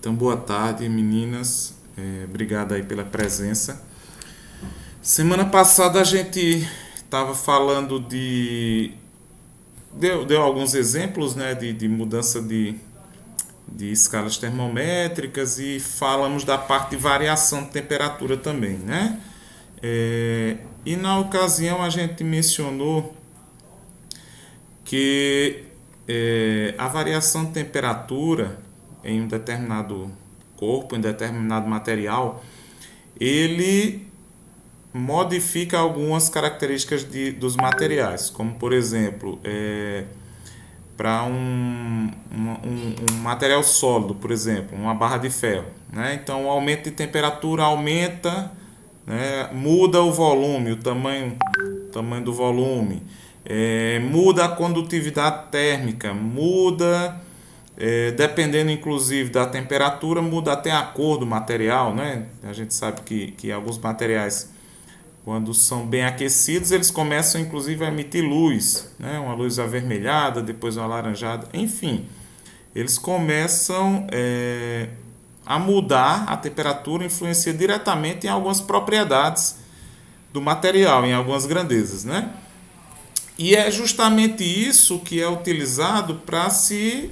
Então, boa tarde, meninas. Obrigado aí pela presença. Semana passada a gente estava falando deu alguns exemplos, né, de mudança de escalas termométricas e falamos da parte de variação de temperatura também, né? E na ocasião a gente mencionou que a variação de temperatura em um determinado corpo, em determinado material, ele modifica algumas características dos materiais, como por exemplo, para um material sólido, por exemplo, uma barra de ferro, né? Então o aumento de temperatura aumenta, né? Muda o volume, o tamanho do volume, muda a condutividade térmica, muda, dependendo inclusive da temperatura, muda até a cor do material, né? A gente sabe que alguns materiais, quando são bem aquecidos, eles começam inclusive a emitir luz, né? Uma luz avermelhada, depois uma alaranjada, enfim, eles começam a mudar a temperatura, influencia diretamente em algumas propriedades do material, em algumas grandezas, né? E é justamente isso que é utilizado para se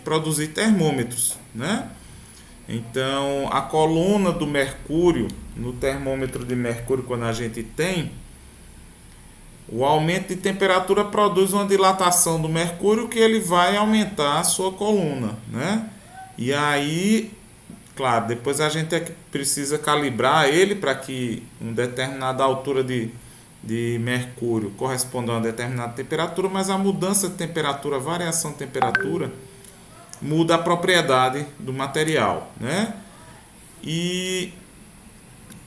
produzir termômetros, né? Então, a coluna do mercúrio, no termômetro de mercúrio, quando a gente tem, o aumento de temperatura produz uma dilatação do mercúrio que ele vai aumentar a sua coluna, né? E aí, claro, depois a gente precisa calibrar ele para que uma determinada altura de mercúrio corresponda a uma determinada temperatura, mas a mudança de temperatura, a variação de temperatura, muda a propriedade do material, né? E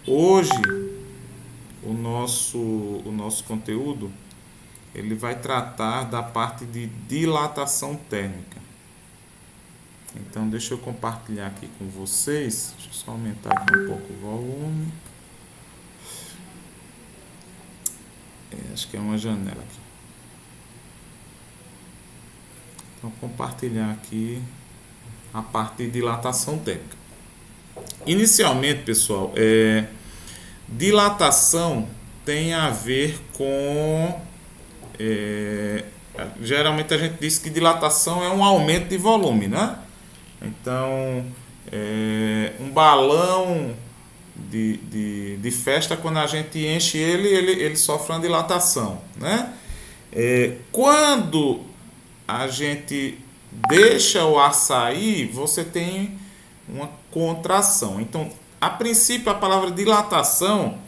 hoje o nosso conteúdo ele vai tratar da parte de dilatação térmica. Então deixa eu compartilhar aqui com vocês. Deixa eu só aumentar aqui um pouco o volume. Acho que é uma janela aqui. Então compartilhar aqui a parte de dilatação térmica. Inicialmente, pessoal, dilatação tem a ver com... geralmente a gente diz que dilatação é um aumento de volume, né? Então, um balão de festa, quando a gente enche ele sofre uma dilatação, né? Quando a gente deixa o ar sair, você tem uma contração. Então, a princípio, a palavra dilatação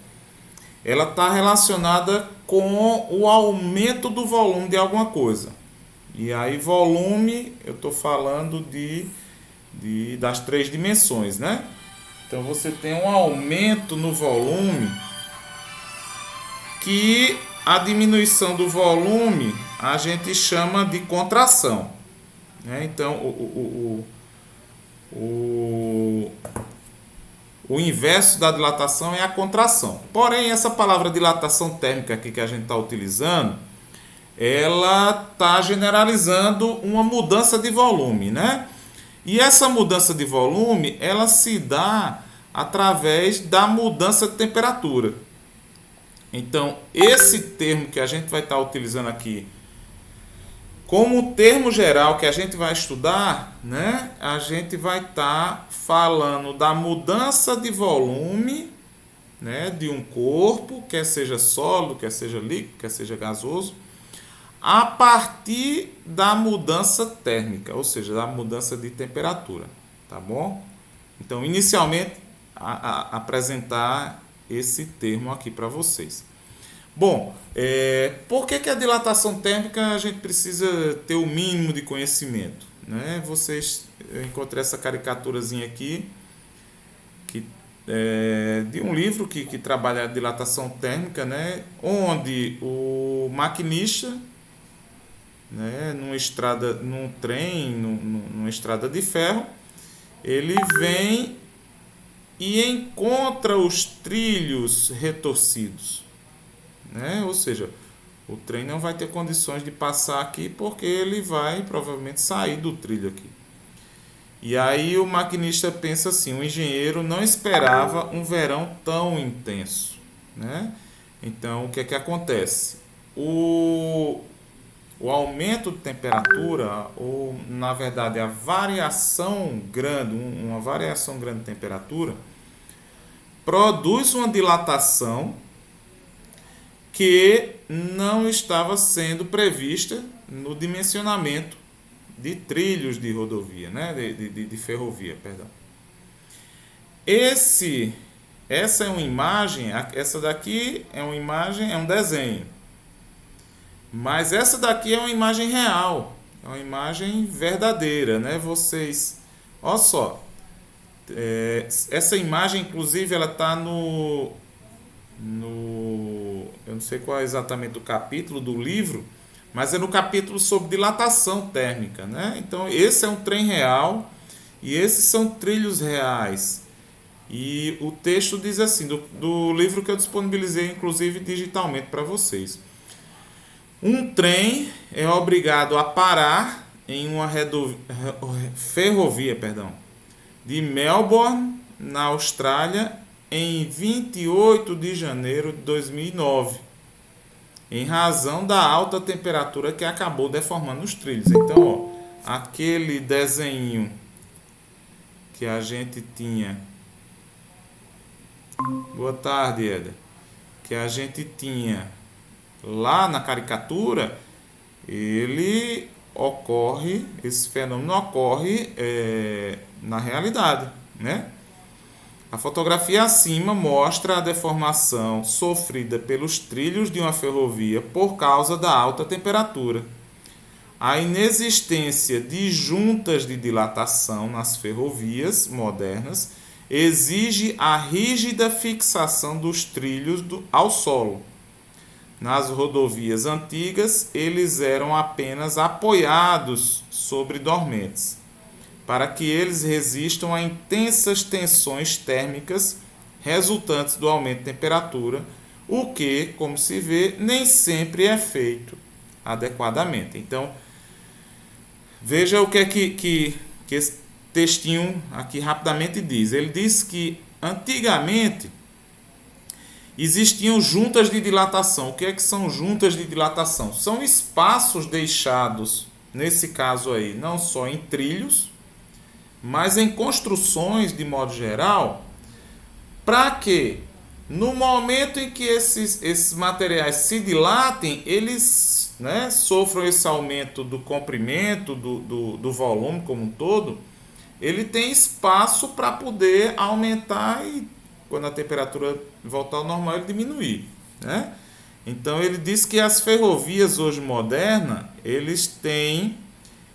ela está relacionada com o aumento do volume de alguma coisa. E aí, volume, eu estou falando das três dimensões, né? Então, você tem um aumento no volume que a diminuição do volume a gente chama de contração, né? Então, o inverso da dilatação é a contração. Porém, essa palavra dilatação térmica aqui que a gente está utilizando, ela está generalizando uma mudança de volume, né? E essa mudança de volume, ela se dá através da mudança de temperatura. Então, esse termo que a gente vai estar utilizando aqui, como termo geral que a gente vai estudar, né? A gente vai estar falando da mudança de volume, né, de um corpo, quer seja sólido, quer seja líquido, quer seja gasoso, a partir da mudança térmica, ou seja, da mudança de temperatura, tá bom? Então, inicialmente, apresentar esse termo aqui para vocês. Bom, por que a dilatação térmica a gente precisa ter o mínimo de conhecimento, né? Eu encontrei essa caricaturazinha aqui de um livro que trabalha a dilatação térmica, né? Onde o maquinista, né, num trem, numa estrada de ferro, ele vem e encontra os trilhos retorcidos, né? Ou seja, o trem não vai ter condições de passar aqui porque ele vai provavelmente sair do trilho aqui. E aí o maquinista pensa assim, o engenheiro não esperava um verão tão intenso, né? Então, o que é que acontece? O aumento de temperatura, ou na verdade a variação grande, uma variação grande de temperatura, produz uma dilatação que não estava sendo prevista no dimensionamento de trilhos de rodovia, né? de ferrovia, perdão. Essa é uma imagem, essa daqui é uma imagem, é um desenho. Mas essa daqui é uma imagem real, é uma imagem verdadeira, né? Vocês, olha só, essa imagem, inclusive, ela está eu não sei qual é exatamente o capítulo do livro, mas é no capítulo sobre dilatação térmica, né? Então, esse é um trem real e esses são trilhos reais. E o texto diz assim, do livro que eu disponibilizei, inclusive, digitalmente para vocês. Um trem é obrigado a parar em uma ferrovia, de Melbourne, na Austrália, em 28 de janeiro de 2009, em razão da alta temperatura que acabou deformando os trilhos. Então, ó, aquele desenho que a gente tinha... Boa tarde, Eder. Que a gente tinha lá na caricatura, esse fenômeno ocorre na realidade, né? A fotografia acima mostra a deformação sofrida pelos trilhos de uma ferrovia por causa da alta temperatura. A inexistência de juntas de dilatação nas ferrovias modernas exige a rígida fixação dos trilhos ao solo. Nas rodovias antigas, eles eram apenas apoiados sobre dormentes, para que eles resistam a intensas tensões térmicas resultantes do aumento de temperatura, o que, como se vê, nem sempre é feito adequadamente. Então, veja o que é que esse textinho aqui rapidamente diz. Ele diz que antigamente existiam juntas de dilatação. O que é que são juntas de dilatação? São espaços deixados, nesse caso aí, não só em trilhos, mas em construções de modo geral, para que no momento em que esses materiais se dilatem, eles, né, sofram esse aumento do comprimento, do volume como um todo, ele tem espaço para poder aumentar e, quando a temperatura voltar ao normal, ele diminuir, né? Então, ele diz que as ferrovias hoje modernas, eles têm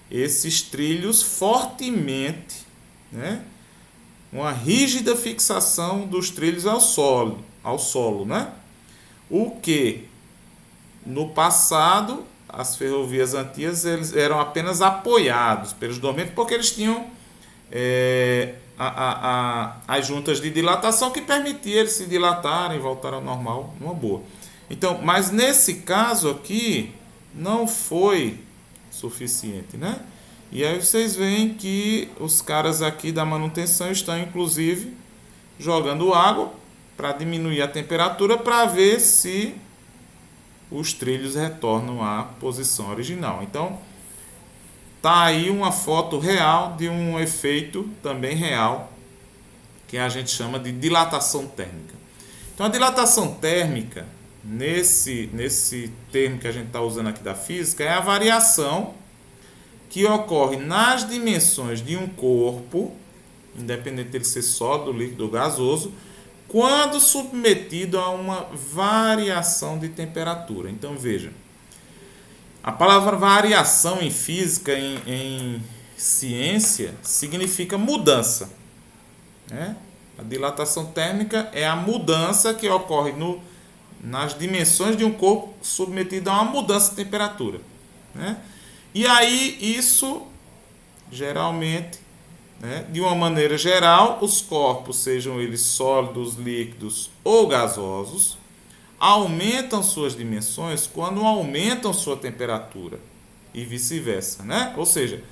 esses trilhos fortemente, né? Uma rígida fixação dos trilhos ao solo, né? O que, no passado, as ferrovias antigas, eles eram apenas apoiados pelos dormentes, porque eles tinham as juntas de dilatação que permitiam eles se dilatarem e voltar ao normal numa boa. Então, mas nesse caso aqui não foi suficiente, né? E aí vocês veem que os caras aqui da manutenção estão inclusive jogando água para diminuir a temperatura para ver se os trilhos retornam à posição original. Então, tá aí uma foto real de um efeito também real, que a gente chama de dilatação térmica. Então, a dilatação térmica, nesse termo que a gente está usando aqui da física, é a variação que ocorre nas dimensões de um corpo, independente de ser sólido, líquido ou gasoso, quando submetido a uma variação de temperatura. Então, veja, a palavra variação em física, em ciência, significa mudança, né? A dilatação térmica é a mudança que ocorre nas dimensões de um corpo submetido a uma mudança de temperatura, né? E aí isso, geralmente, né, de uma maneira geral, os corpos, sejam eles sólidos, líquidos ou gasosos, aumentam suas dimensões quando aumentam sua temperatura e vice-versa, né? Ou seja,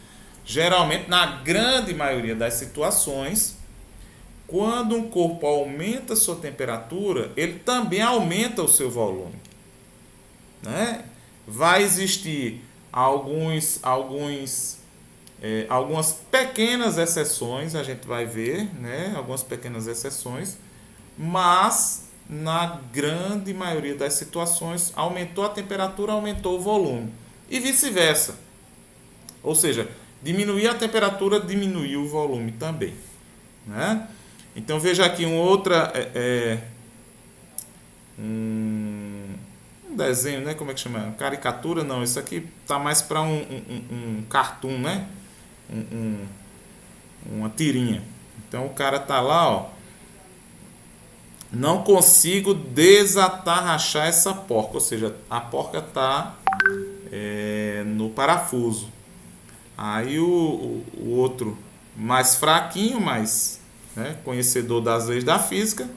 Geralmente, na grande maioria das situações, quando um corpo aumenta sua temperatura, ele também aumenta o seu volume, né? Vai existir algumas pequenas exceções, a gente vai ver, né? Algumas pequenas exceções, mas na grande maioria das situações aumentou a temperatura, aumentou o volume e vice-versa. Ou seja, diminuir a temperatura, diminuiu o volume também, né? Então veja aqui um desenho, né? Como é que chama? Caricatura, não. Isso aqui tá mais para um cartoon, né? Um, um- uma tirinha. Então o cara tá lá, ó. Não consigo desatarrachar essa porca. Ou seja, a porca tá no parafuso. Aí o outro mais fraquinho, mais, né, conhecedor das leis da física,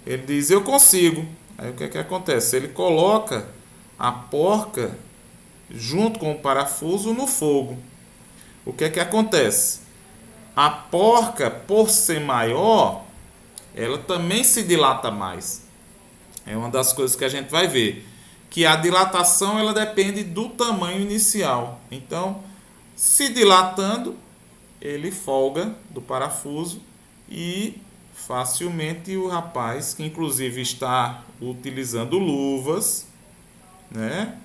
ele diz: eu consigo. Aí o que é que acontece? Ele coloca a porca junto com o parafuso no fogo. O que é que acontece? A porca, por ser maior, ela também se dilata mais. É uma das coisas que a gente vai ver, que a dilatação ela depende do tamanho inicial. Então, se dilatando, ele folga do parafuso e facilmente o rapaz, que inclusive está utilizando luvas, né?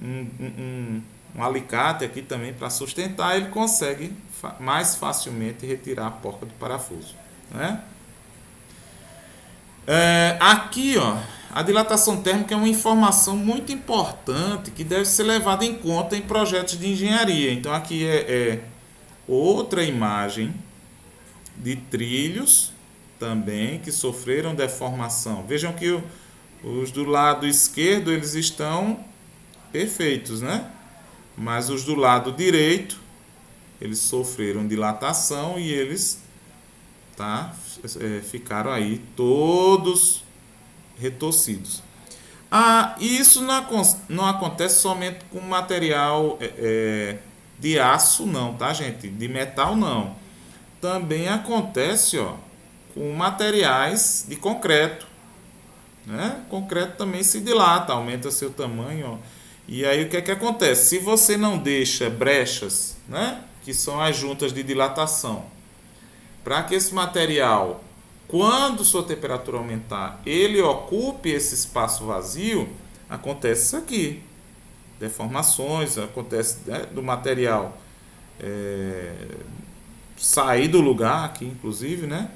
Um alicate aqui também para sustentar, ele consegue mais facilmente retirar a porca do parafuso, né? Aqui, ó, a dilatação térmica é uma informação muito importante que deve ser levada em conta em projetos de engenharia. Então aqui é outra imagem de trilhos também que sofreram deformação. Vejam que os do lado esquerdo eles estão perfeitos, né? Mas os do lado direito eles sofreram dilatação e eles, tá, ficaram aí todos retorcidos. E isso não acontece somente com material de aço, não, tá, gente? De metal, não. Também acontece, ó, com materiais de concreto, né? Concreto também se dilata, aumenta seu tamanho, ó. E aí o que é que acontece? Se você não deixa brechas, né, que são as juntas de dilatação, para que esse material, quando sua temperatura aumentar, ele ocupe esse espaço vazio, acontece isso aqui. Deformações, acontece, né, do material sair do lugar aqui, inclusive, né?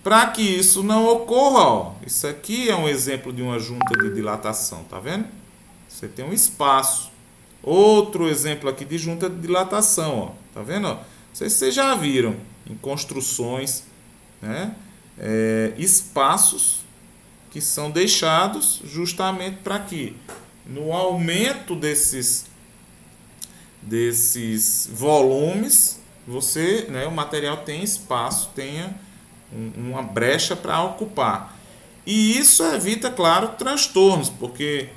Para que isso não ocorra, ó, isso aqui é um exemplo de uma junta de dilatação, tá vendo? Você tem um espaço. Outro exemplo aqui de junta de dilatação, ó, tá vendo? Ó? Não sei se vocês já viram em construções, né? Espaços que são deixados justamente para que no aumento desses volumes você, né, o material tem espaço, tenha uma brecha para ocupar. E isso evita, claro, transtornos, porque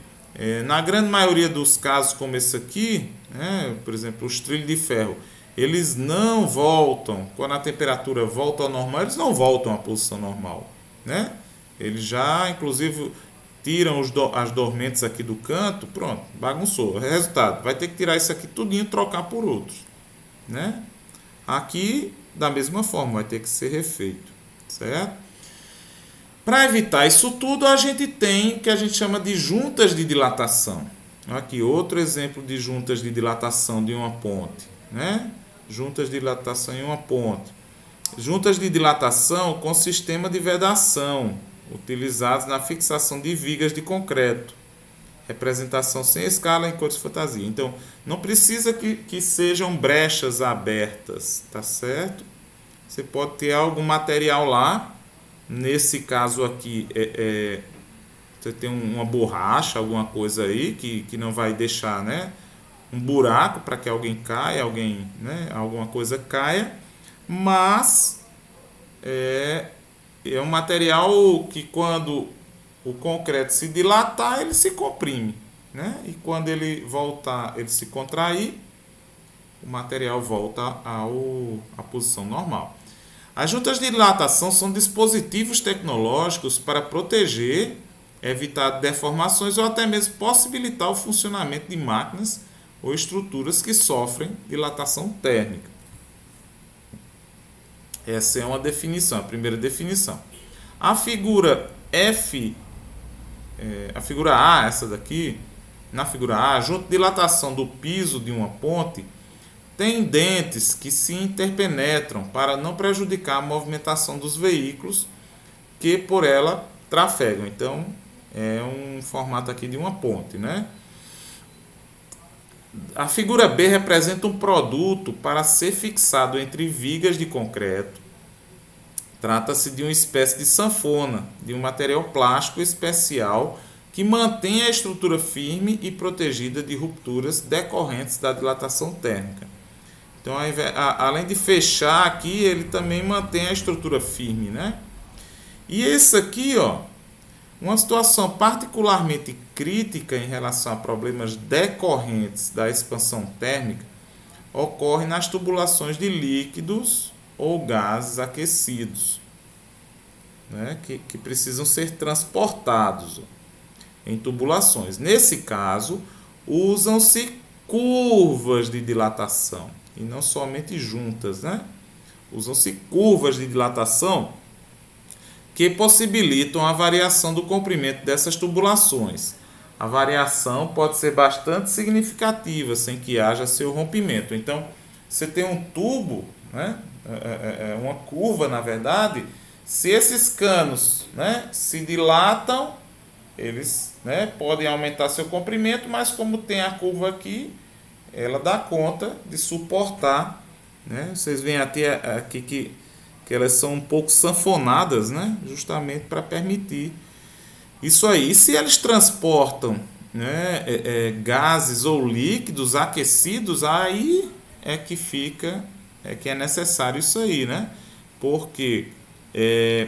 na grande maioria dos casos como esse aqui, né, por exemplo, os trilhos de ferro, eles não voltam, quando a temperatura volta ao normal, eles não voltam à posição normal, né? Eles já, inclusive, tiram as dormentes aqui do canto, pronto, bagunçou. Resultado, vai ter que tirar isso aqui tudinho e trocar por outros, né? Aqui, da mesma forma, vai ter que ser refeito, certo? Para evitar isso tudo, a gente tem o que a gente chama de juntas de dilatação. Aqui, outro exemplo de juntas de dilatação de uma ponte, né? Juntas de dilatação em uma ponte. Juntas de dilatação com sistema de vedação, utilizados na fixação de vigas de concreto. Representação sem escala em cores de fantasia. Então, não precisa que sejam brechas abertas, tá certo? Você pode ter algum material lá. Nesse caso aqui, você tem uma borracha, alguma coisa aí que não vai deixar, né, um buraco para que alguém caia, né, alguma coisa caia, mas é um material que quando o concreto se dilatar, ele se comprime, né? E quando ele voltar, ele se contrair, o material volta à posição normal. As juntas de dilatação são dispositivos tecnológicos para proteger, evitar deformações ou até mesmo possibilitar o funcionamento de máquinas ou estruturas que sofrem dilatação térmica. Essa é uma definição, a primeira definição. A figura a figura A, essa daqui, na figura A, a junta de dilatação do piso de uma ponte tem dentes que se interpenetram para não prejudicar a movimentação dos veículos que por ela trafegam. Então, é um formato aqui de uma ponte, né? A figura B representa um produto para ser fixado entre vigas de concreto. Trata-se de uma espécie de sanfona, de um material plástico especial que mantém a estrutura firme e protegida de rupturas decorrentes da dilatação térmica. Então, além de fechar aqui, ele também mantém a estrutura firme, né? E esse aqui, ó, uma situação particularmente crítica em relação a problemas decorrentes da expansão térmica ocorre nas tubulações de líquidos ou gases aquecidos, né? que precisam ser transportados em tubulações. Nesse caso, usam-se curvas de dilatação e não somente juntas, né? Usam-se curvas de dilatação que possibilitam a variação do comprimento dessas tubulações. A variação pode ser bastante significativa sem que haja seu rompimento. Então, você tem um tubo, né? Uma curva, na verdade, se esses canos, né, se dilatam, eles, né, podem aumentar seu comprimento, mas como tem a curva aqui, ela dá conta de suportar, né? Vocês veem aqui que elas são um pouco sanfonadas, né? Justamente para permitir isso aí. E se eles transportam, né, gases ou líquidos aquecidos, aí é que é necessário isso aí, né? Porque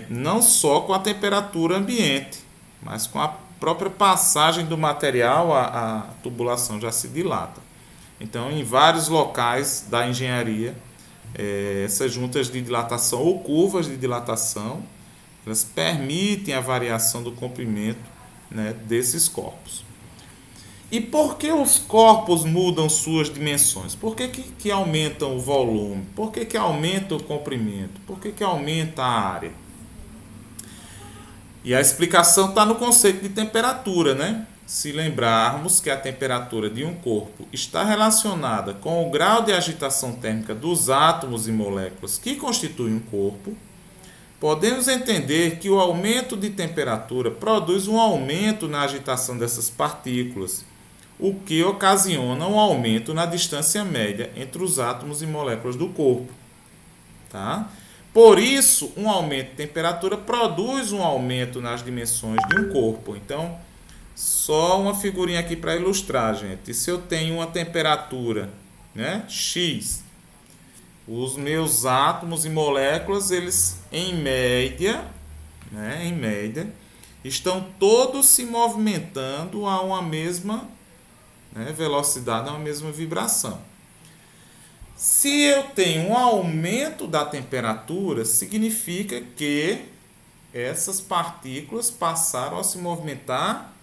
não só com a temperatura ambiente, mas com a própria passagem do material, a tubulação já se dilata. Então, em vários locais da engenharia, essas juntas de dilatação ou curvas de dilatação, elas permitem a variação do comprimento, né, desses corpos. E por que os corpos mudam suas dimensões? Por que aumentam o volume? Por que aumenta o comprimento? Por que aumenta a área? E a explicação está no conceito de temperatura, né? Se lembrarmos que a temperatura de um corpo está relacionada com o grau de agitação térmica dos átomos e moléculas que constituem um corpo, podemos entender que o aumento de temperatura produz um aumento na agitação dessas partículas, o que ocasiona um aumento na distância média entre os átomos e moléculas do corpo. Tá? Por isso, um aumento de temperatura produz um aumento nas dimensões de um corpo. Então, só uma figurinha aqui para ilustrar, gente. Se eu tenho uma temperatura, né, X, os meus átomos e moléculas, eles em média, estão todos se movimentando a uma mesma, né, velocidade, a uma mesma vibração. Se eu tenho um aumento da temperatura, significa que essas partículas passaram a se movimentar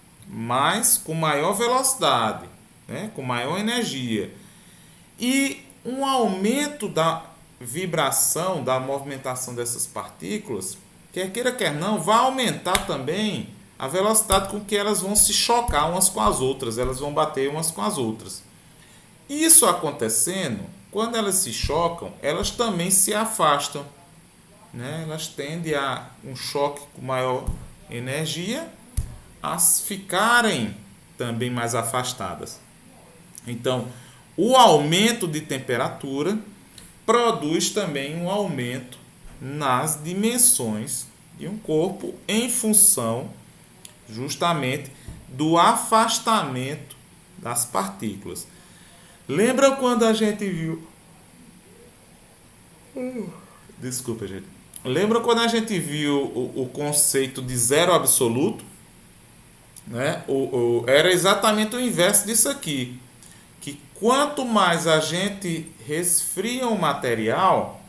com maior velocidade, né, com maior energia. E um aumento da vibração, da movimentação dessas partículas, quer queira, quer não, vai aumentar também a velocidade com que elas vão se chocar umas com as outras, elas vão bater umas com as outras. Isso acontecendo, quando elas se chocam, elas também se afastam, né? Elas tendem a um choque com maior energia a ficarem também mais afastadas. Então, o aumento de temperatura produz também um aumento nas dimensões de um corpo em função justamente do afastamento das partículas. Lembra quando a gente viu... Desculpa, gente. Lembra quando a gente viu o conceito de zero absoluto? Né? Era exatamente o inverso disso aqui. que quanto mais a gente resfria o material,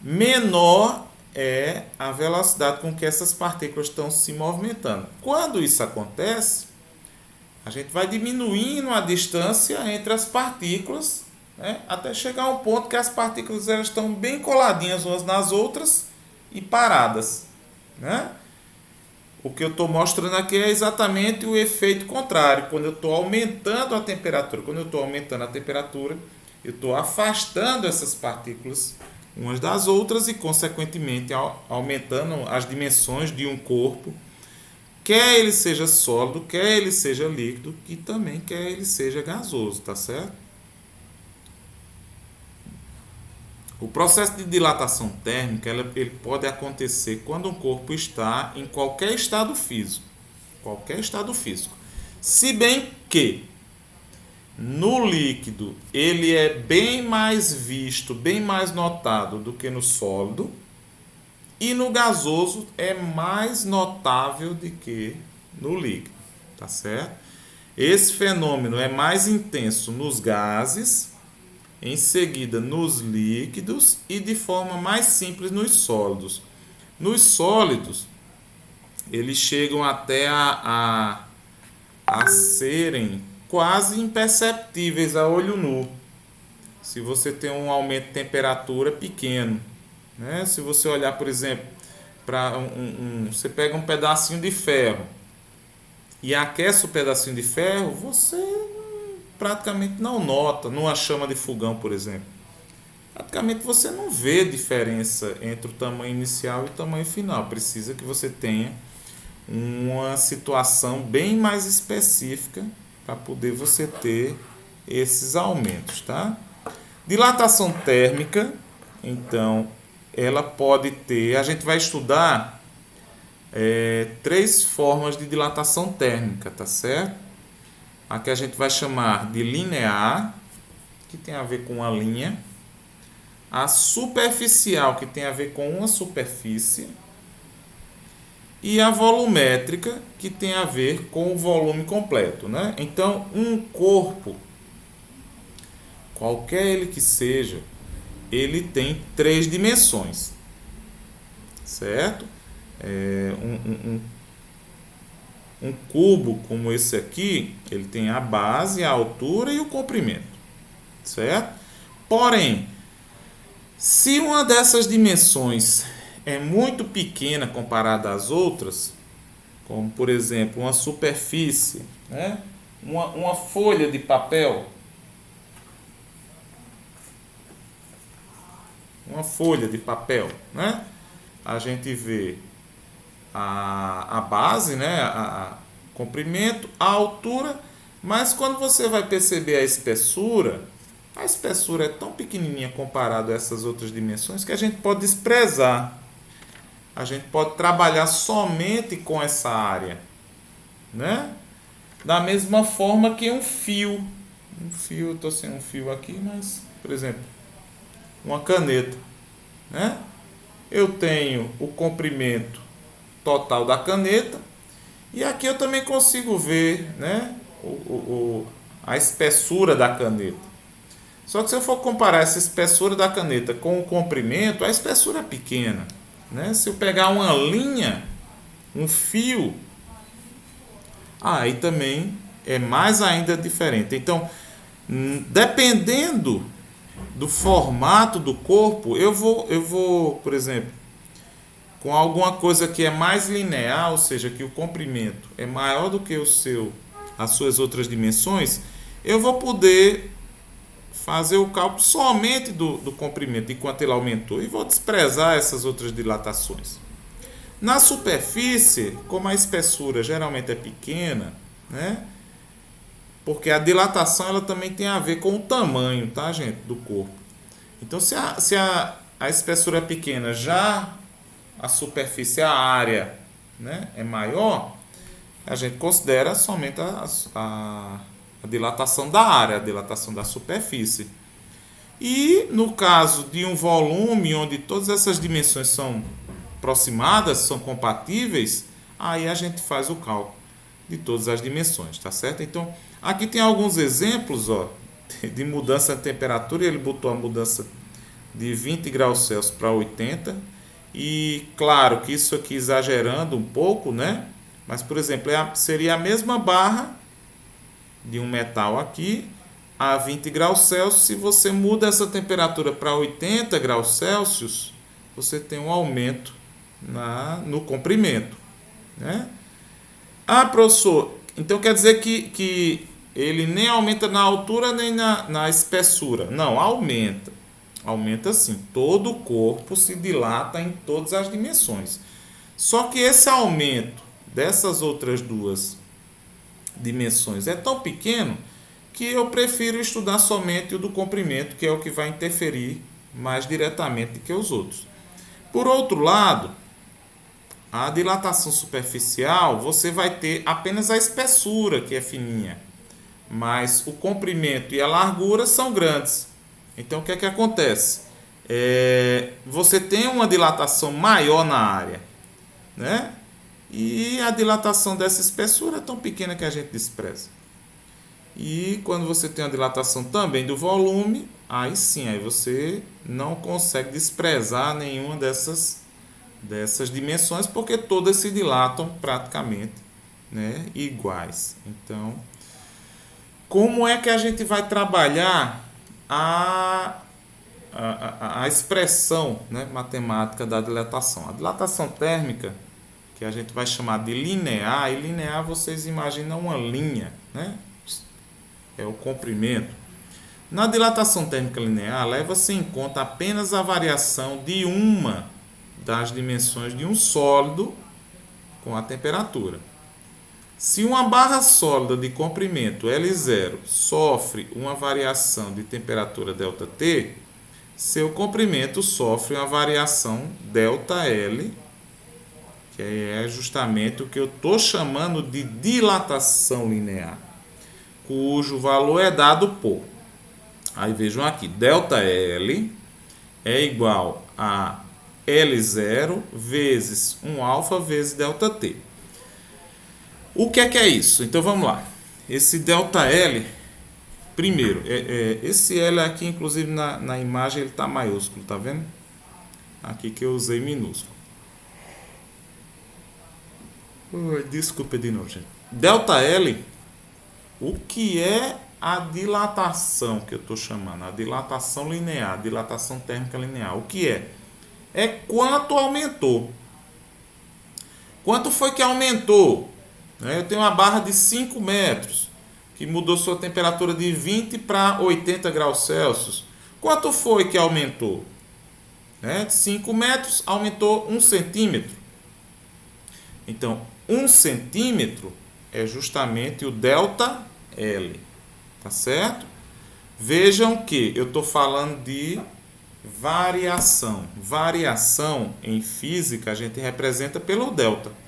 menor é a velocidade com que essas partículas estão se movimentando. Quando isso acontece, a gente vai diminuindo a distância entre as partículas, né, até chegar a um ponto que as partículas elas estão bem coladinhas umas nas outras e paradas, né? O que eu estou mostrando aqui é exatamente o efeito contrário. Quando eu estou aumentando a temperatura, eu estou afastando essas partículas umas das outras e, consequentemente, aumentando as dimensões de um corpo, quer ele seja sólido, quer ele seja líquido, e também quer ele seja gasoso, tá certo? O processo de dilatação térmica ele pode acontecer quando um corpo está em qualquer estado físico. Qualquer estado físico. Se bem que no líquido ele é bem mais visto, bem mais notado do que no sólido. E no gasoso é mais notável do que no líquido. Tá certo? Esse fenômeno é mais intenso nos gases, em seguida nos líquidos e de forma mais simples nos sólidos. Nos sólidos, eles chegam até a serem quase imperceptíveis a olho nu, se você tem um aumento de temperatura pequeno, né? Se você olhar, por exemplo, para você pega um pedacinho de ferro e aquece o pedacinho de ferro, você praticamente não nota, numa chama de fogão, por exemplo. Praticamente você não vê diferença entre o tamanho inicial e o tamanho final. Precisa que você tenha uma situação bem mais específica para poder você ter esses aumentos, tá? Dilatação térmica, então, ela pode ter... A gente vai estudar 3 formas de dilatação térmica, tá certo? A que a gente vai chamar de linear, que tem a ver com uma linha. A superficial, que tem a ver com uma superfície. E a volumétrica, que tem a ver com o volume completo, né? Então, um corpo, qualquer ele que seja, ele tem 3 dimensões, certo? Um cubo como esse aqui, ele tem a base, a altura e o comprimento, certo? Porém, se uma dessas dimensões é muito pequena comparada às outras, como por exemplo uma superfície, né? Uma folha de papel, né? A gente vê a base, né? A comprimento, a altura, mas quando você vai perceber a espessura é tão pequenininha comparado a essas outras dimensões que a gente pode desprezar. A gente pode trabalhar somente com essa área, né? Da mesma forma que um fio. Eu estou sem um fio aqui, mas, por exemplo, uma caneta, né? Eu tenho o comprimento total da caneta e aqui eu também consigo ver, né, a espessura da caneta. Só que se eu for comparar essa espessura da caneta com o comprimento, a espessura é pequena, né? Se eu pegar uma linha, um fio, aí também é mais ainda diferente. Então, dependendo do formato do corpo, eu vou, por exemplo, com alguma coisa que é mais linear, ou seja, que o comprimento é maior do que as suas outras dimensões, eu vou poder fazer o cálculo somente do comprimento enquanto ele aumentou e vou desprezar essas outras dilatações. Na superfície, como a espessura geralmente é pequena, né? Porque a dilatação ela também tem a ver com o tamanho, tá, gente, do corpo. Então, se a espessura é pequena, já a superfície, a área, né, é maior, a gente considera somente a dilatação da área, a dilatação da superfície. E no caso de um volume onde todas essas dimensões são aproximadas, são compatíveis, aí a gente faz o cálculo de todas as dimensões, tá certo? Então, Aqui tem alguns exemplos, ó, de mudança de temperatura. Ele botou a mudança de 20 graus Celsius para 80. E claro que isso aqui exagerando um pouco, né? Mas, por exemplo, seria a mesma barra de um metal aqui a 20 graus Celsius. Se você muda essa temperatura para 80 graus Celsius, você tem um aumento no comprimento, né? Ah, professor, então quer dizer que ele nem aumenta na altura nem na espessura. Não, aumenta. Aumenta sim. Todo o corpo se dilata em todas as dimensões. Só que esse aumento dessas outras duas dimensões é tão pequeno que eu prefiro estudar somente o do comprimento, que é o que vai interferir mais diretamente que os outros. Por outro lado, a dilatação superficial, você vai ter apenas a espessura, que é fininha, mas o comprimento e a largura são grandes. Então, o que é que acontece? Você tem uma dilatação maior na área, né? E a dilatação dessa espessura é tão pequena que a gente despreza. E quando você tem a dilatação também do volume, aí sim, aí você não consegue desprezar nenhuma dessas dimensões, porque todas se dilatam praticamente, né, iguais. Então, como é que a gente vai trabalhar a expressão, né, matemática da dilatação? A dilatação térmica, que a gente vai chamar de linear, e linear vocês imaginam uma linha, né? É o comprimento. Na dilatação térmica linear, leva-se em conta apenas a variação de uma das dimensões de um sólido com a temperatura. Se uma barra sólida de comprimento L0 sofre uma variação de temperatura ΔT, seu comprimento sofre uma variação ΔL, que é justamente o que eu estou chamando de dilatação linear, cujo valor é dado por, aí vejam aqui, ΔL é igual a L0 vezes 1α vezes ΔT. O que é isso? Então vamos lá. Esse ΔL, primeiro, esse L aqui, inclusive na imagem, ele está maiúsculo, tá vendo? Aqui que eu usei minúsculo. Desculpa de novo, gente. ΔL, o que é a dilatação que eu estou chamando? A dilatação linear, a dilatação térmica linear. O que é? É quanto aumentou. Quanto foi que aumentou? Eu tenho uma barra de 5 metros, que mudou sua temperatura de 20 para 80 graus Celsius. Quanto foi que aumentou? De 5 metros aumentou 1 centímetro. Então, 1 centímetro é justamente o ΔL. Tá certo? Vejam que eu estou falando de variação. Variação em física a gente representa pelo delta.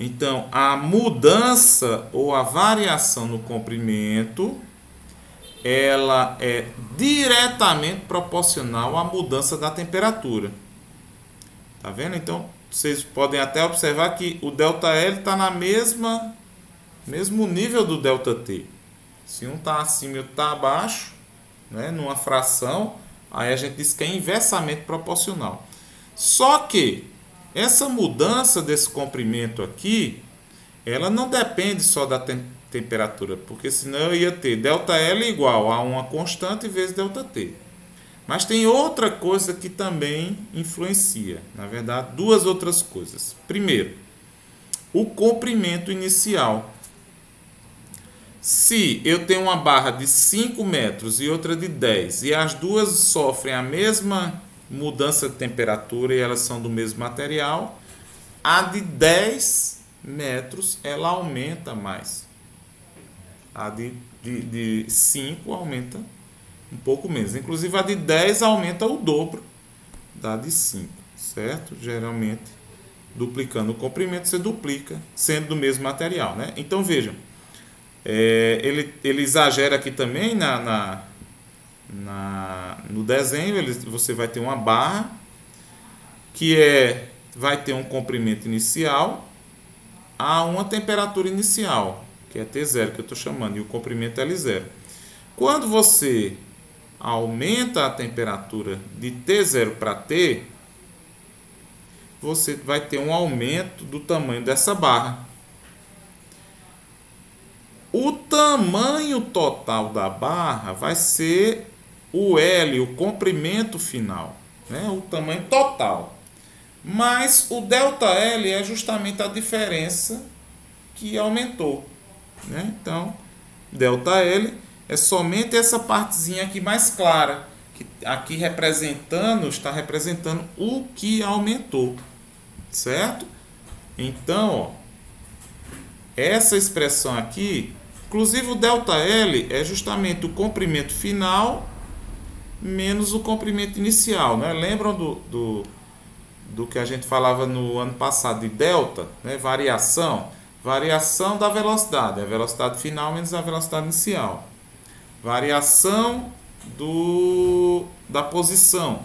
Então, a mudança ou a variação no comprimento, ela é diretamente proporcional à mudança da temperatura. Tá vendo? Então, vocês podem até observar que o ΔL está na mesmo nível do ΔT. Se um está acima e outro está abaixo, né, numa fração, aí a gente diz que é inversamente proporcional. Só que essa mudança desse comprimento aqui, ela não depende só da temperatura, porque senão eu ia ter ΔL igual a uma constante vezes ΔT. Mas tem outra coisa que também influencia, na verdade, duas outras coisas. Primeiro, o comprimento inicial. Se eu tenho uma barra de 5 metros e outra de 10, e as duas sofrem a mesma mudança de temperatura e elas são do mesmo material, a de 10 metros ela aumenta mais. A de 5 aumenta um pouco menos. Inclusive a de 10 aumenta o dobro da de 5, certo? Geralmente, duplicando o comprimento, você duplica, sendo do mesmo material, né? Então vejam, ele exagera aqui também no desenho. Você vai ter uma barra que vai ter um comprimento inicial a uma temperatura inicial. que é T0 que eu estou chamando, e o comprimento L0. Quando você aumenta a temperatura de T0 para T, você vai ter um aumento do tamanho dessa barra. O tamanho total da barra vai ser o L, o comprimento final, né? O tamanho total. Mas o ΔL é justamente a diferença que aumentou, né? Então, ΔL é somente essa partezinha aqui mais clara, que aqui está representando o que aumentou, certo? Então, ó, essa expressão aqui, inclusive o ΔL é justamente o comprimento final menos o comprimento inicial, né? Lembram do que a gente falava no ano passado de delta, né? Variação da velocidade, a velocidade final menos a velocidade inicial. Variação da posição,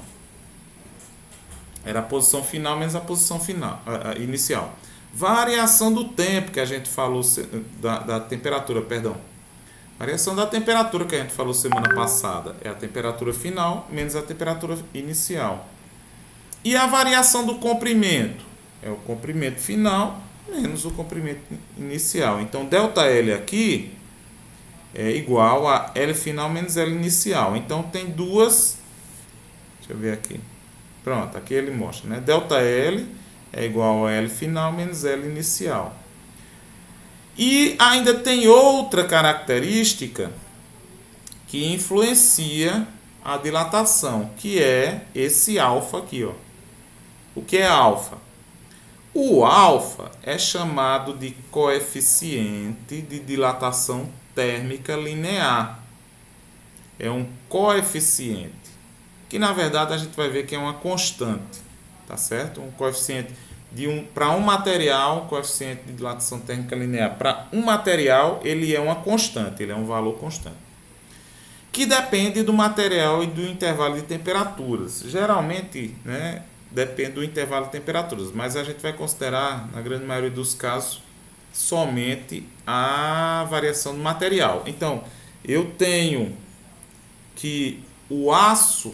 era a posição final menos a posição inicial. Variação do tempo, que a gente falou, da temperatura, perdão. Variação da temperatura que a gente falou semana passada é a temperatura final menos a temperatura inicial. E a variação do comprimento é o comprimento final menos o comprimento inicial. Então, ΔL aqui é igual a L final menos L inicial. Então, tem duas... Deixa eu ver aqui. Pronto, aqui ele mostra, né? ΔL é igual a L final menos L inicial. E ainda tem outra característica que influencia a dilatação, que é esse alfa aqui, ó. O que é alfa? O alfa é chamado de coeficiente de dilatação térmica linear. É um coeficiente, que na verdade a gente vai ver que é uma constante, tá certo? Um coeficiente para um material, coeficiente de dilatação térmica linear para um material, ele é uma constante, ele é um valor constante, que depende do material e do intervalo de temperaturas. Geralmente, né, depende do intervalo de temperaturas, mas a gente vai considerar, na grande maioria dos casos, somente a variação do material. Então, eu tenho que o aço,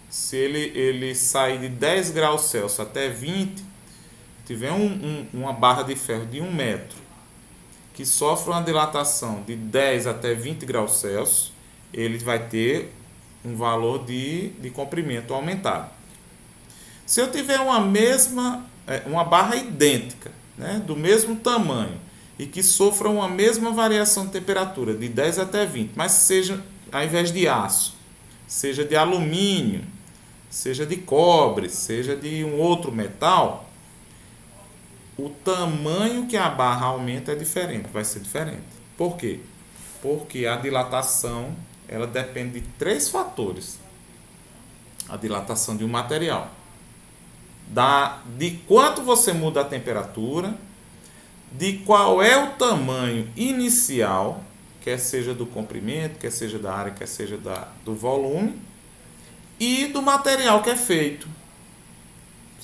se ele sair de 10 graus Celsius até 20, tiver uma barra de ferro de 1 metro, que sofre uma dilatação de 10 até 20 graus Celsius, ele vai ter um valor de comprimento aumentado. Se eu tiver uma barra idêntica, né, do mesmo tamanho, e que sofra uma mesma variação de temperatura, de 10 até 20, mas seja, ao invés de aço, seja de alumínio, seja de cobre, seja de um outro metal, o tamanho que a barra aumenta é diferente, vai ser diferente. Por quê? Porque a dilatação, ela depende de 3 fatores. A dilatação de um material. De quanto você muda a temperatura, de qual é o tamanho inicial, quer seja do comprimento, quer seja da área, quer seja do volume, e do material que é feito,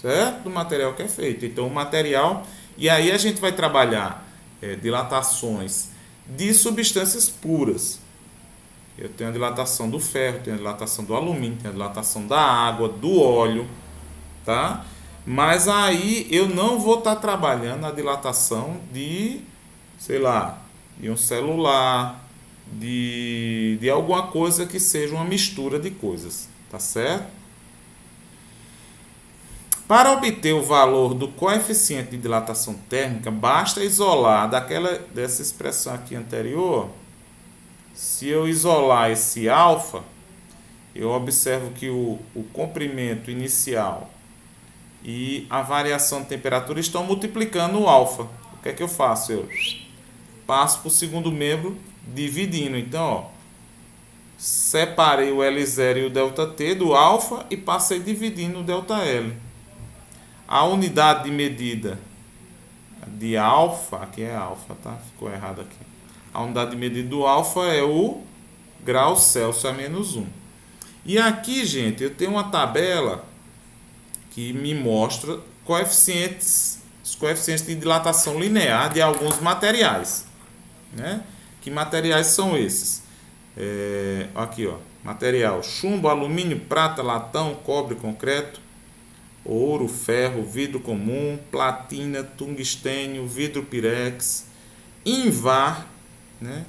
certo? Do material que é feito. Então, o material... E aí a gente vai trabalhar dilatações de substâncias puras. Eu tenho a dilatação do ferro, tenho a dilatação do alumínio, tenho a dilatação da água, do óleo, tá? Mas aí eu não vou estar trabalhando a dilatação de, sei lá, de um celular, de alguma coisa que seja uma mistura de coisas. Tá certo? Para obter o valor do coeficiente de dilatação térmica, basta isolar dessa expressão aqui anterior. Se eu isolar esse alfa, eu observo que o comprimento inicial e a variação de temperatura estão multiplicando o alfa. O que é que eu faço? Eu passo para o segundo membro dividindo. Então, ó, separei o L0 e o ΔT do alfa e passei dividindo o ΔL. A unidade de medida de alfa, aqui é alfa, tá? Ficou errado aqui. A unidade de medida do alfa é o grau Celsius a menos 1. E aqui, gente, eu tenho uma tabela que me mostra os coeficientes de dilatação linear de alguns materiais. né? Que materiais são esses? Aqui, ó, material: chumbo, alumínio, prata, latão, cobre, concreto, ouro, ferro, vidro comum, platina, tungstênio, vidro pirex, invar, né?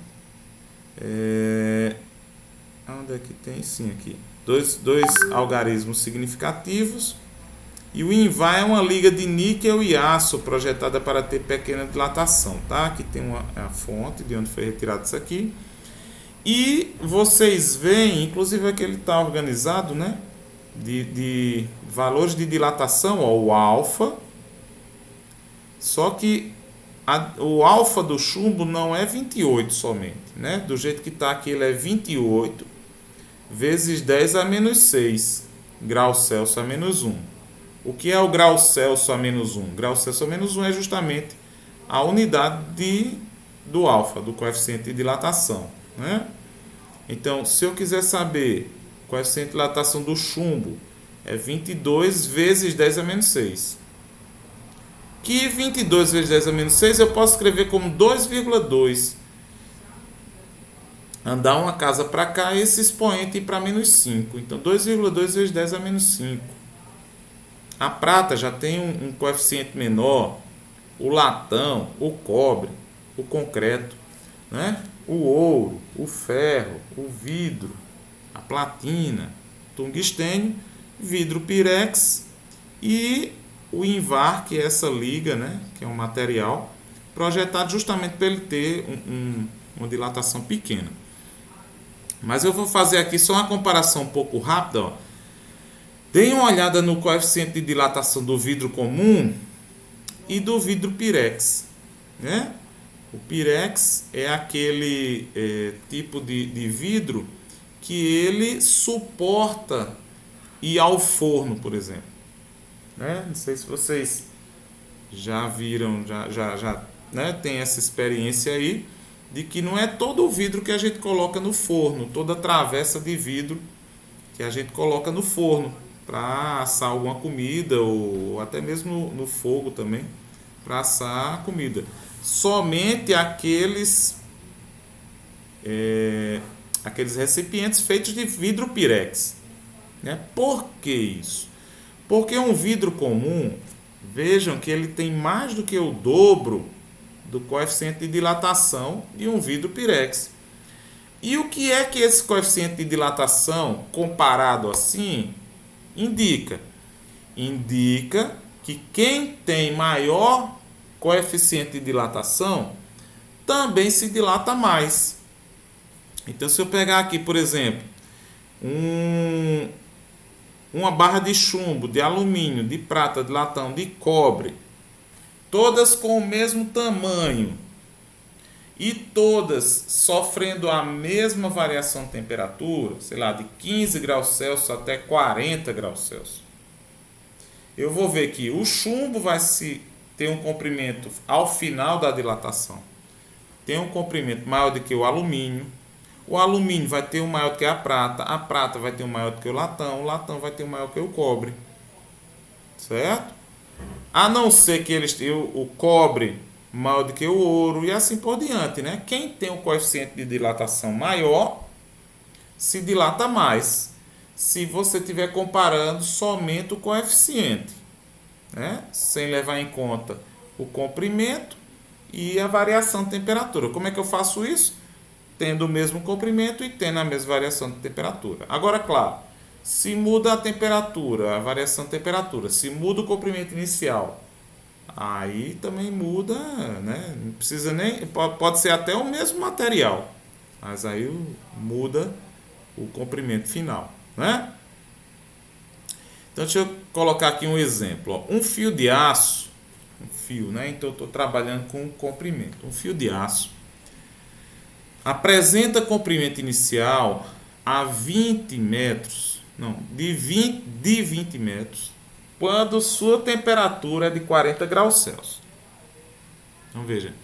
Onde é que tem? Sim, aqui. Dois algarismos significativos. E o invar é uma liga de níquel e aço projetada para ter pequena dilatação, tá? Aqui tem a fonte de onde foi retirado isso aqui. E vocês veem, inclusive aqui ele está organizado, né? De valores de dilatação, ó, o alfa. Só que o alfa do chumbo não é 28 somente, né? Do jeito que está aqui, ele é 28 vezes 10 a menos 6 graus Celsius a menos 1. O que é o grau Celsius a menos 1? Grau Celsius a menos 1 é justamente a unidade do alfa, do coeficiente de dilatação, né? Então, se eu quiser saber o coeficiente de dilatação do chumbo, é 22 vezes 10 a menos 6. Que 22 vezes 10 a menos 6 eu posso escrever como 2,2. Andar uma casa para cá e esse expoente ir para menos 5. Então, 2,2 vezes 10 a menos 5. A prata já tem um coeficiente menor. O latão, o cobre, o concreto, né? O ouro, o ferro, o vidro, a platina, tungstênio, vidro pirex e o invar, que é essa liga, né? Que é um material projetado justamente para ele ter uma dilatação pequena. Mas eu vou fazer aqui só uma comparação um pouco rápida, ó. Deem uma olhada no coeficiente de dilatação do vidro comum e do vidro pirex, né? O pirex é aquele tipo de vidro que ele suporta ir ao forno, por exemplo, né? Não sei se vocês já viram, né? Tem essa experiência aí de que não é todo o vidro que a gente coloca no forno, toda travessa de vidro que a gente coloca no forno para assar alguma comida ou até mesmo no fogo também para assar a comida. Somente aqueles recipientes feitos de vidro pirex, né? Por que isso? Porque um vidro comum, vejam que ele tem mais do que o dobro do coeficiente de dilatação de um vidro pirex. E o que é que esse coeficiente de dilatação, comparado assim, indica? Indica que quem tem maior coeficiente de dilatação também se dilata mais. Então, se eu pegar aqui, por exemplo, uma barra de chumbo, de alumínio, de prata, de latão, de cobre, todas com o mesmo tamanho e todas sofrendo a mesma variação de temperatura, sei lá, de 15 graus Celsius até 40 graus Celsius, eu vou ver que o chumbo vai ter um comprimento ao final da dilatação, tem um comprimento maior do que o alumínio vai ter um maior do que a prata vai ter um maior do que o latão vai ter um maior do que o cobre, certo? A não ser que eles tenham o cobre maior do que o ouro e assim por diante, né? Quem tem o coeficiente de dilatação maior se dilata mais, se você estiver comparando somente o coeficiente, né? Sem levar em conta o comprimento e a variação de temperatura. Como é que eu faço isso? Tendo o mesmo comprimento e tendo a mesma variação de temperatura. Agora, claro, se muda a temperatura, a variação de temperatura, se muda o comprimento inicial, aí também muda, né? Não precisa nem, pode ser até o mesmo material, mas aí muda o comprimento final, né? Então, deixa eu colocar aqui um exemplo, ó. Um fio de aço, né? Então, eu estou trabalhando com comprimento. Um fio de aço apresenta comprimento inicial a 20 metros, não, de 20 metros, quando sua temperatura é de 40 graus Celsius. Então veja,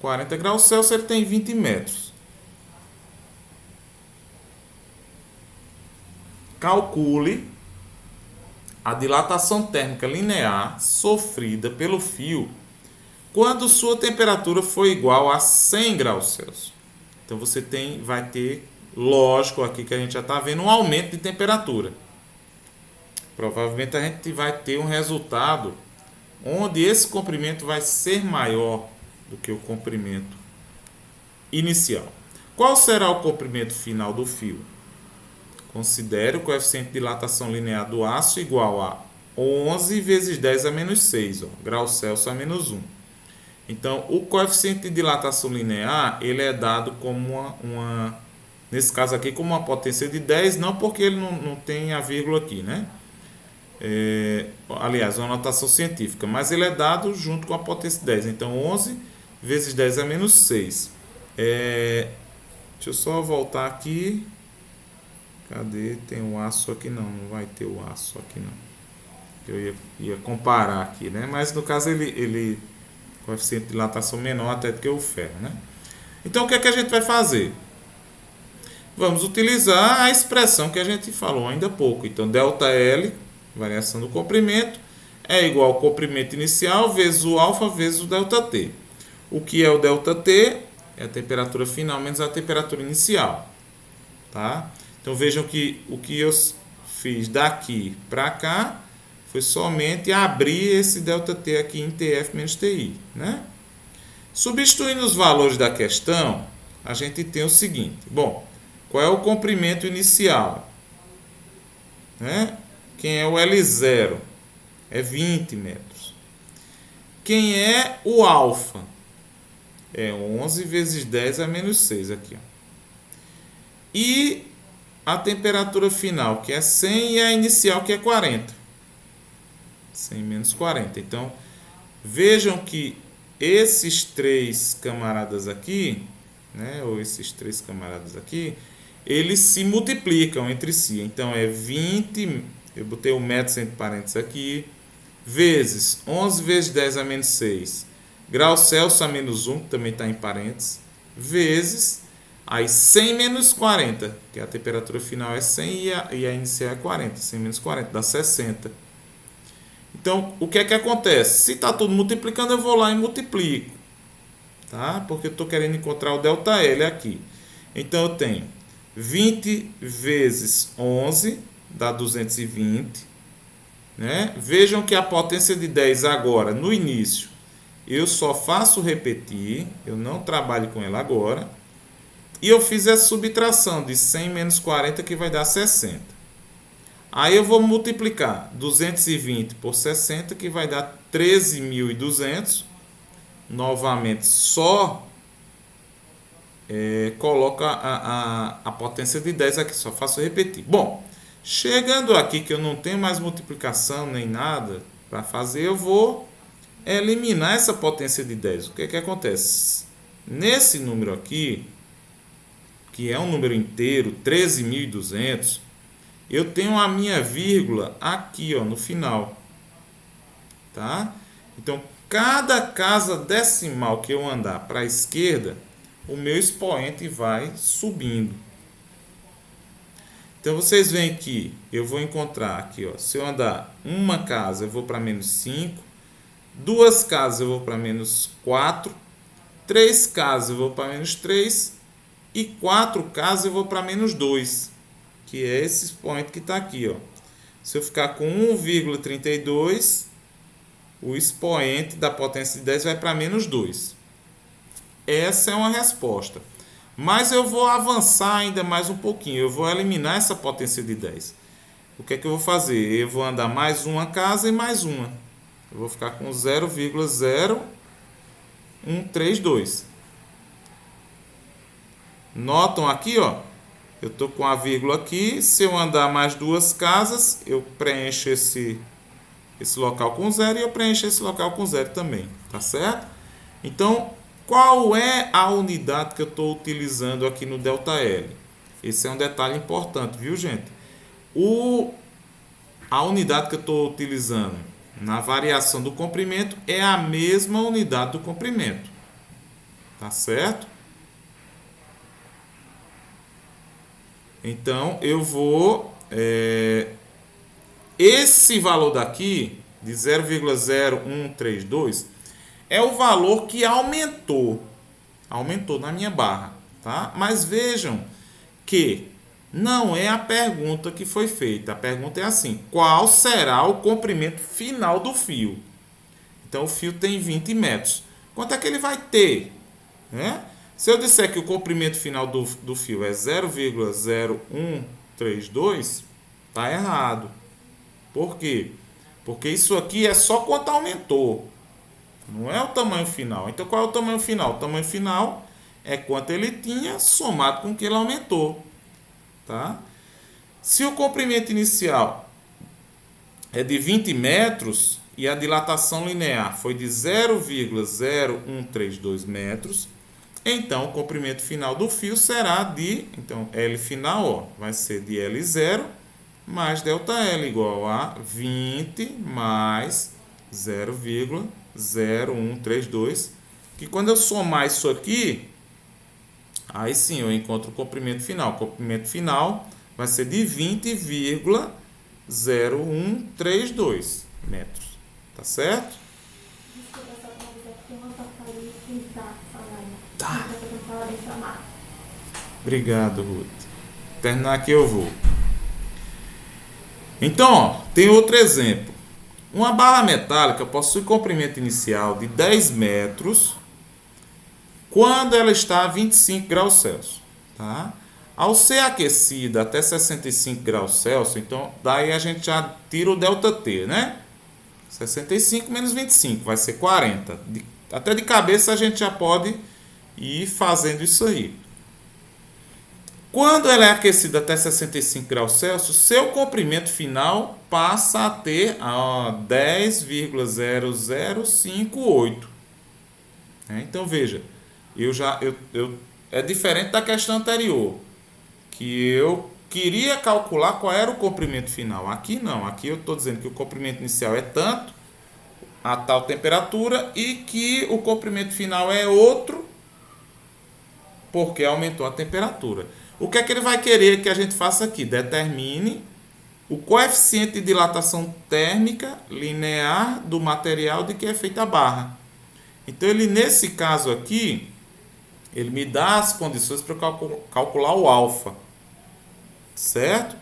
40 graus Celsius ele tem 20 metros. Calcule a dilatação térmica linear sofrida pelo fio quando sua temperatura for igual a 100 graus Celsius. Então você vai ter, lógico, aqui que a gente já está vendo um aumento de temperatura. Provavelmente a gente vai ter um resultado onde esse comprimento vai ser maior do que o comprimento inicial. Qual será o comprimento final do fio? Considere o coeficiente de dilatação linear do aço igual a 11 vezes 10 a menos 6, graus Celsius a menos 1. Então, o coeficiente de dilatação linear, ele é dado como nesse caso aqui, como uma potência de 10, não porque ele não tem a vírgula aqui, né? Aliás, uma notação científica, mas ele é dado junto com a potência de 10. Então, 11 vezes 10 a menos 6. Deixa eu só voltar aqui. Cadê? Tem o aço aqui? Não vai ter o aço aqui não. Eu ia comparar aqui, né? Mas no caso ele coeficiente de dilatação menor até do que o ferro, né? Então o que é que a gente vai fazer? Vamos utilizar a expressão que a gente falou ainda há pouco. Então ΔL, variação do comprimento, é igual ao comprimento inicial vezes o alfa vezes o ΔT. O que é o ΔT? É a temperatura final menos a temperatura inicial. Tá? Então vejam que o que eu fiz daqui para cá foi somente abrir esse ΔT aqui em TF menos TI. Né? Substituindo os valores da questão, a gente tem o seguinte. Bom, qual é o comprimento inicial? Né? Quem é o L0? É 20 metros. Quem é o alfa? É 11 vezes 10 a menos 6 aqui. Ó. E a temperatura final, que é 100, e a inicial, que é 40. 100 menos 40. Então, vejam que esses três camaradas aqui, né, ou esses três camaradas aqui, eles se multiplicam entre si. Então, é 20, eu botei o metro entre parênteses aqui, vezes 11 vezes 10 a menos 6, graus Celsius a menos 1, que também está em parênteses, vezes aí 100 menos 40, que a temperatura final é 100 e a inicial é 40. 100 menos 40 dá 60. Então, o que é que acontece? Se está tudo multiplicando, eu vou lá e multiplico. Tá? Porque eu estou querendo encontrar o ΔL aqui. Então, eu tenho 20 vezes 11, dá 220. Né? Vejam que a potência de 10 agora, no início, eu só faço repetir, eu não trabalho com ela agora. E eu fiz a subtração de 100 menos 40, que vai dar 60. Aí eu vou multiplicar 220 por 60, que vai dar 13.200. Novamente, só coloca a potência de 10 aqui, só faço repetir. Bom, chegando aqui que eu não tenho mais multiplicação nem nada para fazer, eu vou eliminar essa potência de 10. O que é que acontece? Nesse número aqui, que é um número inteiro, 13.200, eu tenho a minha vírgula aqui, ó, no final. Tá? Então, cada casa decimal que eu andar para a esquerda, o meu expoente vai subindo. Então, vocês veem que eu vou encontrar aqui, ó, se eu andar uma casa, eu vou para menos 5, duas casas eu vou para menos 4, três casas eu vou para menos 3, e 4 casas eu vou para menos 2, que é esse expoente que está aqui. Ó. Se eu ficar com 1,32, o expoente da potência de 10 vai para menos 2. Essa é uma resposta. Mas eu vou avançar ainda mais um pouquinho. Eu vou eliminar essa potência de 10. O que é que eu vou fazer? Eu vou andar mais uma casa e mais uma. Eu vou ficar com 0,0132. Notam aqui, ó, eu estou com a vírgula aqui. Se eu andar mais duas casas, eu preencho esse local com 0 e eu preencho esse local com 0 também, tá certo? Então, qual é a unidade que eu estou utilizando aqui no ΔL? Esse é um detalhe importante, viu, gente? A unidade que eu estou utilizando na variação do comprimento é a mesma unidade do comprimento, tá certo? Então, eu vou... esse valor daqui, de 0,0132, é o valor que aumentou. Aumentou na minha barra, tá? Mas vejam que não é a pergunta que foi feita. A pergunta é assim: qual será o comprimento final do fio? Então o fio tem 20 metros. Quanto é que ele vai ter? Né? Se eu disser que o comprimento final do fio é 0,0132, está errado. Por quê? Porque isso aqui é só quanto aumentou. Não é o tamanho final. Então qual é o tamanho final? O tamanho final é quanto ele tinha somado com o que ele aumentou. Tá? Se o comprimento inicial é de 20 metros e a dilatação linear foi de 0,0132 metros, então o comprimento final do fio será de, então L final, ó, vai ser de L0 mais ΔL igual a 20 mais 0,0132, que quando eu somar isso aqui, aí sim eu encontro o comprimento final. O comprimento final vai ser de 20,0132 metros. Tá certo? Tá. Obrigado, Ruth. Terminar aqui eu vou. Então, ó, tem outro exemplo. Uma barra metálica possui comprimento inicial de 10 metros quando ela está a 25 graus Celsius. Tá? Ao ser aquecida até 65 graus Celsius, então daí a gente já tira o ΔT, né? 65 menos 25 vai ser 40. Até de cabeça a gente já pode ir fazendo isso aí. Quando ela é aquecida até 65 graus Celsius, seu comprimento final passa a ter 10,0058. Então veja, é diferente da questão anterior, que eu queria calcular qual era o comprimento final. Aqui não, aqui eu estou dizendo que o comprimento inicial é tanto, a tal temperatura, e que o comprimento final é outro, porque aumentou a temperatura. O que é que ele vai querer que a gente faça aqui? Determine o coeficiente de dilatação térmica linear do material de que é feita a barra. Então, ele nesse caso aqui, ele me dá as condições para calcular o alfa. Certo?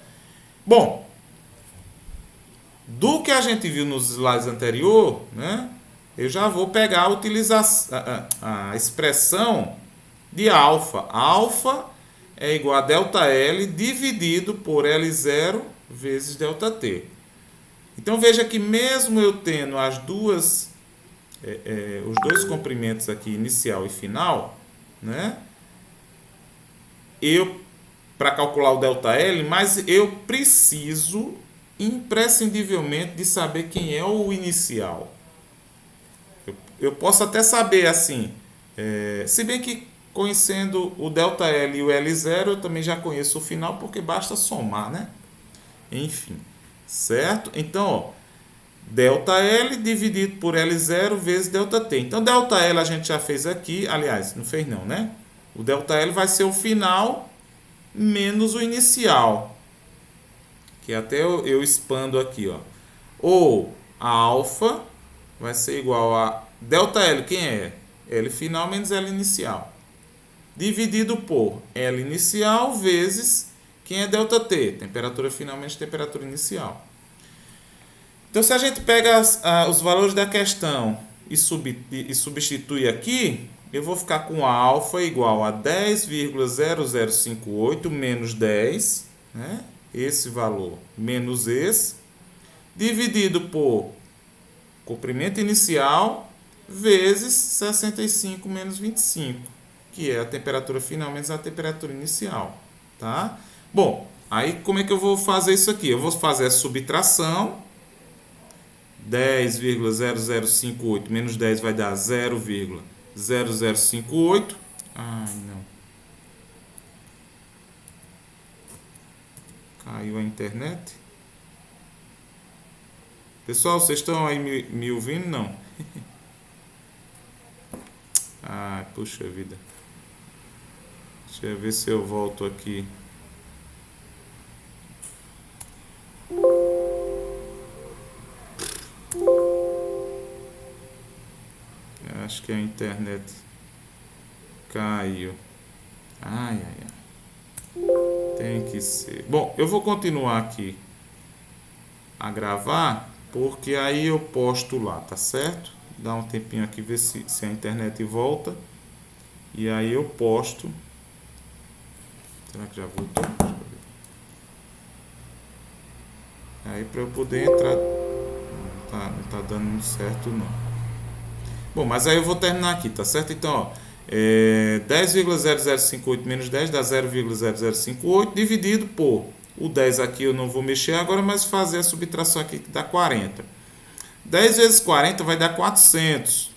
Bom, do que a gente viu nos slides anteriores, né, eu já vou pegar a expressão de alfa. Alfa é igual a ΔL dividido por L0 vezes ΔT. Então veja que mesmo eu tendo os dois comprimentos aqui, inicial e final, né, para calcular o ΔL, mas eu preciso imprescindivelmente de saber quem é o inicial. Eu posso até saber assim, se bem que conhecendo o ΔL e o L0, eu também já conheço o final, porque basta somar, né? Enfim, certo? Então, ó, ΔL dividido por L0 vezes ΔT. Então, ΔL a gente já fez aqui, aliás, não fez não, né? O ΔL vai ser o final menos o inicial, que até eu expando aqui, ó. Ou a alfa vai ser igual a ΔL, quem é? L final menos L inicial, dividido por L inicial vezes quem é ΔT, temperatura final menos temperatura inicial. Então, se a gente pega os valores da questão e substitui aqui, eu vou ficar com a alfa igual a 10,0058 menos 10, né? Esse valor menos esse, dividido por comprimento inicial vezes 65 menos 25, que é a temperatura final menos a temperatura inicial, tá? Bom, aí como é que eu vou fazer isso aqui? Eu vou fazer a subtração. 10,0058 menos 10 vai dar 0,0058. Ai, não. Caiu a internet. Pessoal, vocês estão aí me ouvindo? Não. Ai, puxa vida. Deixa eu ver se eu volto aqui. Acho que a internet caiu. Ai, ai, ai. Tem que ser. Bom, eu vou continuar aqui a gravar, porque aí eu posto lá, tá certo? Dá um tempinho aqui, ver se a internet volta. E aí eu posto. Será que já voltou? Deixa eu ver. Aí para eu poder entrar. Não tá dando muito certo não. Bom, mas aí eu vou terminar aqui, tá certo? Então, ó, 10,0058 menos 10 dá 0,0058 dividido por o 10 aqui eu não vou mexer agora, mas fazer a subtração aqui que dá 40. 10 vezes 40 vai dar 400,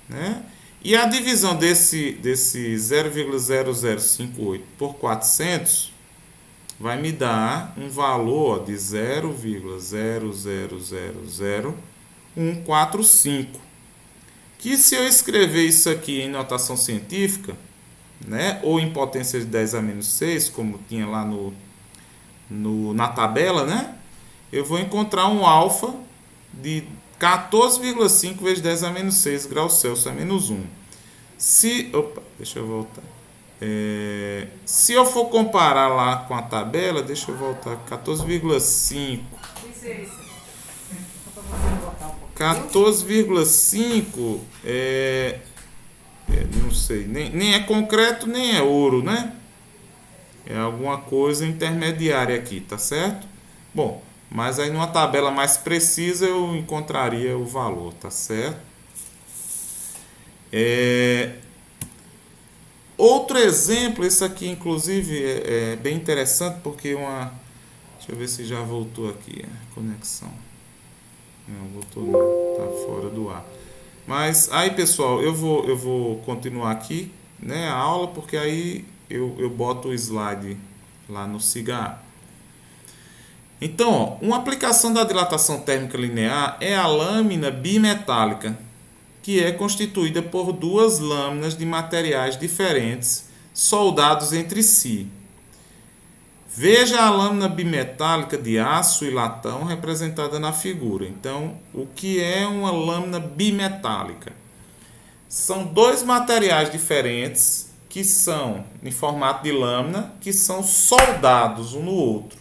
né? E a divisão desse 0,0058 por 400 vai me dar um valor de 0,0000145. Que se eu escrever isso aqui em notação científica, né, ou em potência de 10 a menos 6, como tinha lá na tabela, né, eu vou encontrar um alfa de 14,5 vezes 10 a menos 6 graus Celsius a menos 1. Deixa eu voltar. Se eu for comparar lá com a tabela, deixa eu voltar, 14,5. 14,5 não sei, nem é concreto nem é ouro, né? É alguma coisa intermediária aqui, tá certo? Bom, mas aí numa tabela mais precisa eu encontraria o valor, tá certo? Outro exemplo, esse aqui inclusive é bem interessante porque deixa eu ver se já voltou aqui a conexão. Não, voltou não, tá fora do ar. Mas aí, pessoal, eu vou continuar aqui, né, a aula, porque aí eu boto o slide lá no Siga. Então, ó, uma aplicação da dilatação térmica linear é a lâmina bimetálica, que é constituída por duas lâminas de materiais diferentes soldados entre si. Veja a lâmina bimetálica de aço e latão representada na figura. Então, o que é uma lâmina bimetálica? São dois materiais diferentes que são em formato de lâmina, que são soldados um no outro.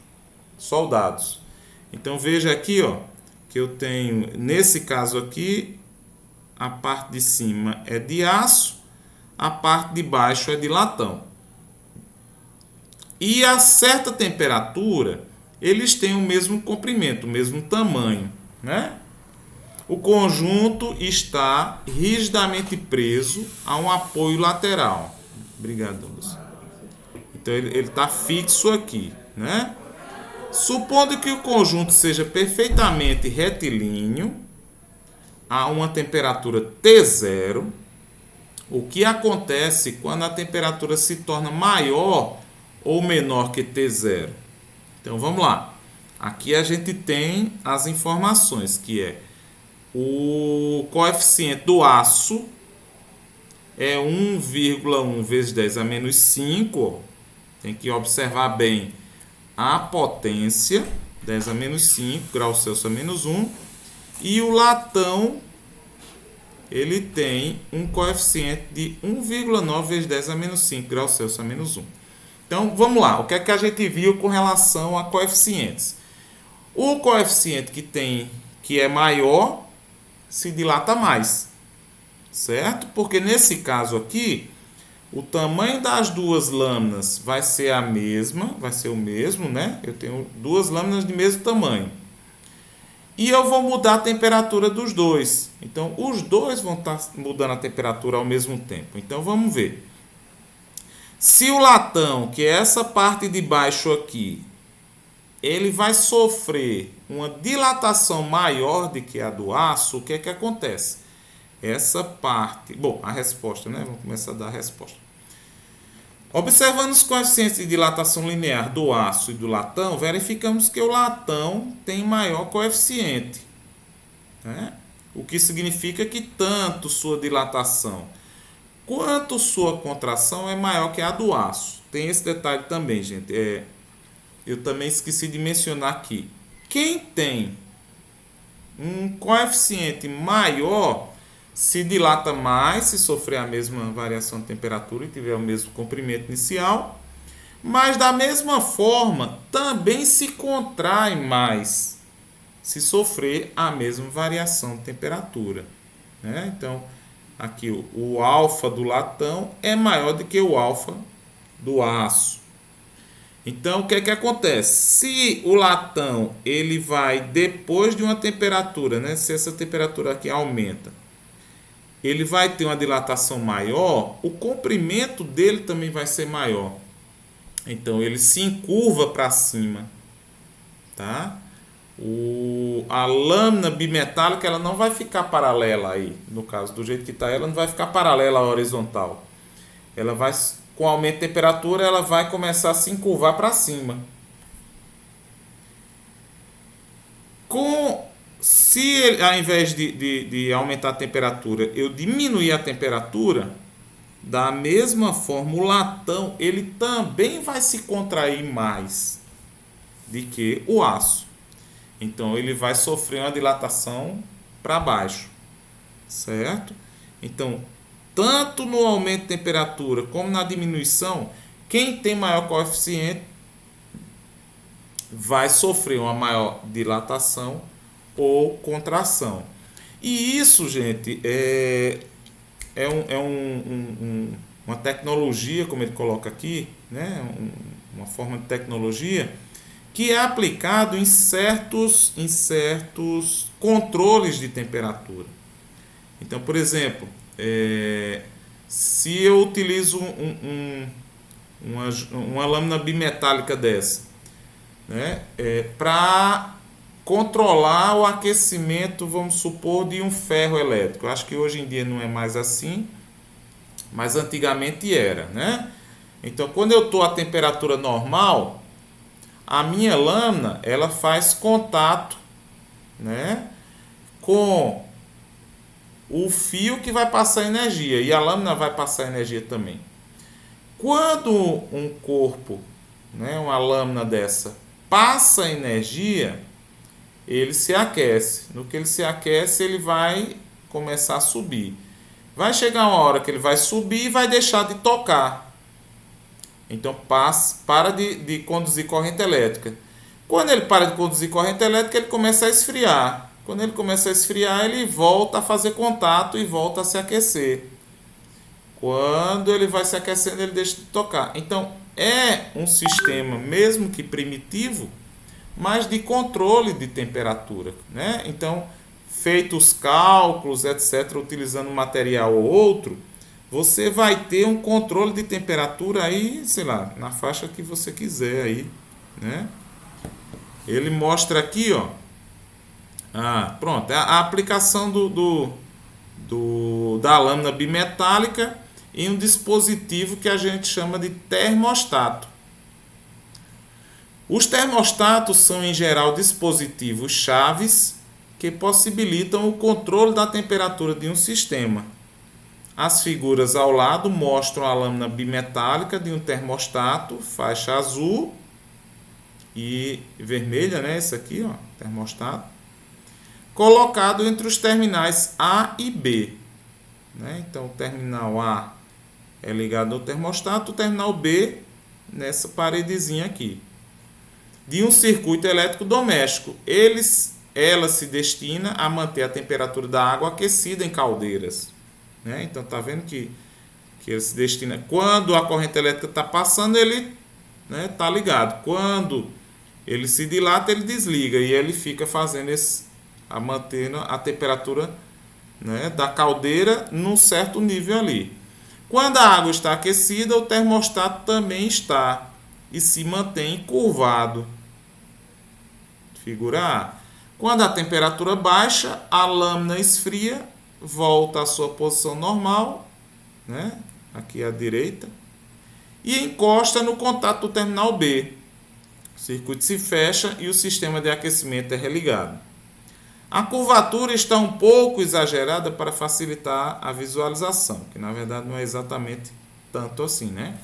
Soldados. Então, veja aqui, ó, que eu tenho, nesse caso aqui, a parte de cima é de aço, a parte de baixo é de latão. E a certa temperatura, eles têm o mesmo comprimento, o mesmo tamanho, né? O conjunto está rigidamente preso a um apoio lateral. Obrigado, Lúcio. Então ele está fixo aqui, né? Supondo que o conjunto seja perfeitamente retilíneo, a uma temperatura T0, o que acontece quando a temperatura se torna maior ou menor que T0? Então vamos lá. Aqui a gente tem as informações, que é o coeficiente do aço é 1,1 vezes 10 a menos 5. Tem que observar bem a potência, 10 a menos 5 graus Celsius a menos 1. E o latão, ele tem um coeficiente de 1,9 vezes 10 a menos 5 graus Celsius a menos 1. Então, vamos lá. O que é que a gente viu com relação a coeficientes? O coeficiente que é maior se dilata mais, certo? Porque nesse caso aqui, o tamanho das duas lâminas vai ser a mesma, vai ser o mesmo, né? Eu tenho duas lâminas de mesmo tamanho. E eu vou mudar a temperatura dos dois. Então, os dois vão estar mudando a temperatura ao mesmo tempo. Então, vamos ver. Se o latão, que é essa parte de baixo aqui, ele vai sofrer uma dilatação maior do que a do aço, o que é que acontece? Essa parte... Bom, a resposta, né? Vamos começar a dar a resposta. Observando os coeficientes de dilatação linear do aço e do latão, verificamos que o latão tem maior coeficiente, né? O que significa que tanto sua dilatação quanto sua contração é maior que a do aço. Tem esse detalhe também, gente. Eu também esqueci de mencionar aqui. Quem tem um coeficiente maior, se dilata mais se sofrer a mesma variação de temperatura e tiver o mesmo comprimento inicial, mas da mesma forma também se contrai mais se sofrer a mesma variação de temperatura, né? Então, aqui o alfa do latão é maior do que o alfa do aço. Então, o que é que acontece? Se o latão ele vai depois de uma temperatura, né? Se essa temperatura aqui aumenta, ele vai ter uma dilatação maior, o comprimento dele também vai ser maior. Então, ele se encurva para cima, tá? A lâmina bimetálica ela não vai ficar paralela aí, no caso, do jeito que está, ela não vai ficar paralela à horizontal. Ela vai, com o aumento de temperatura, ela vai começar a se encurvar para cima. Se ao invés de aumentar a temperatura, eu diminuir a temperatura, da mesma forma, o latão ele também vai se contrair mais do que o aço. Então ele vai sofrer uma dilatação para baixo, certo? Então, tanto no aumento de temperatura como na diminuição, quem tem maior coeficiente vai sofrer uma maior dilatação ou contração. E isso, gente, uma tecnologia, como ele coloca aqui, né? Uma forma de tecnologia que é aplicado em certos controles de temperatura. Então, por exemplo, se eu utilizo uma lâmina bimetálica dessa, né, para controlar o aquecimento, vamos supor, de um ferro elétrico. Eu acho que hoje em dia não é mais assim, mas antigamente era, né? Então, quando eu estou a temperatura normal, a minha lâmina ela faz contato, né, com o fio que vai passar energia, e a lâmina vai passar energia também. Quando um corpo, né, uma lâmina dessa, passa energia, ele se aquece. No que ele se aquece, ele vai começar a subir. Vai chegar uma hora que ele vai subir e vai deixar de tocar. Então para de conduzir corrente elétrica. Quando ele para de conduzir corrente elétrica, ele começa a esfriar. Quando ele começa a esfriar, ele volta a fazer contato e volta a se aquecer. Quando ele vai se aquecendo, ele deixa de tocar. Então é um sistema, mesmo que primitivo, mas de controle de temperatura, né? Então, feitos os cálculos, etc., utilizando um material ou outro, você vai ter um controle de temperatura aí, sei lá, na faixa que você quiser aí, né? Ele mostra aqui, ó. Pronto, a aplicação da lâmina bimetálica em um dispositivo que a gente chama de termostato. Os termostatos são, em geral, dispositivos chaves que possibilitam o controle da temperatura de um sistema. As figuras ao lado mostram a lâmina bimetálica de um termostato, faixa azul e vermelha, né? Esse aqui, ó, termostato, colocado entre os terminais A e B, né? Então, o terminal A é ligado ao termostato, o terminal B nessa paredezinha aqui. De um circuito elétrico doméstico. Ela se destina a manter a temperatura da água aquecida em caldeiras, né? Então tá vendo que ele se destina, quando a corrente elétrica está passando, ele, né, tá ligado. Quando ele se dilata, ele desliga e ele fica fazendo mantendo a temperatura, né, da caldeira num certo nível ali. Quando a água está aquecida, o termostato também está e se mantém curvado. Figura A. Quando a temperatura baixa, a lâmina esfria, volta à sua posição normal, né? Aqui à direita, e encosta no contato do terminal B. O circuito se fecha e o sistema de aquecimento é religado. A curvatura está um pouco exagerada para facilitar a visualização, que na verdade não é exatamente tanto assim, né?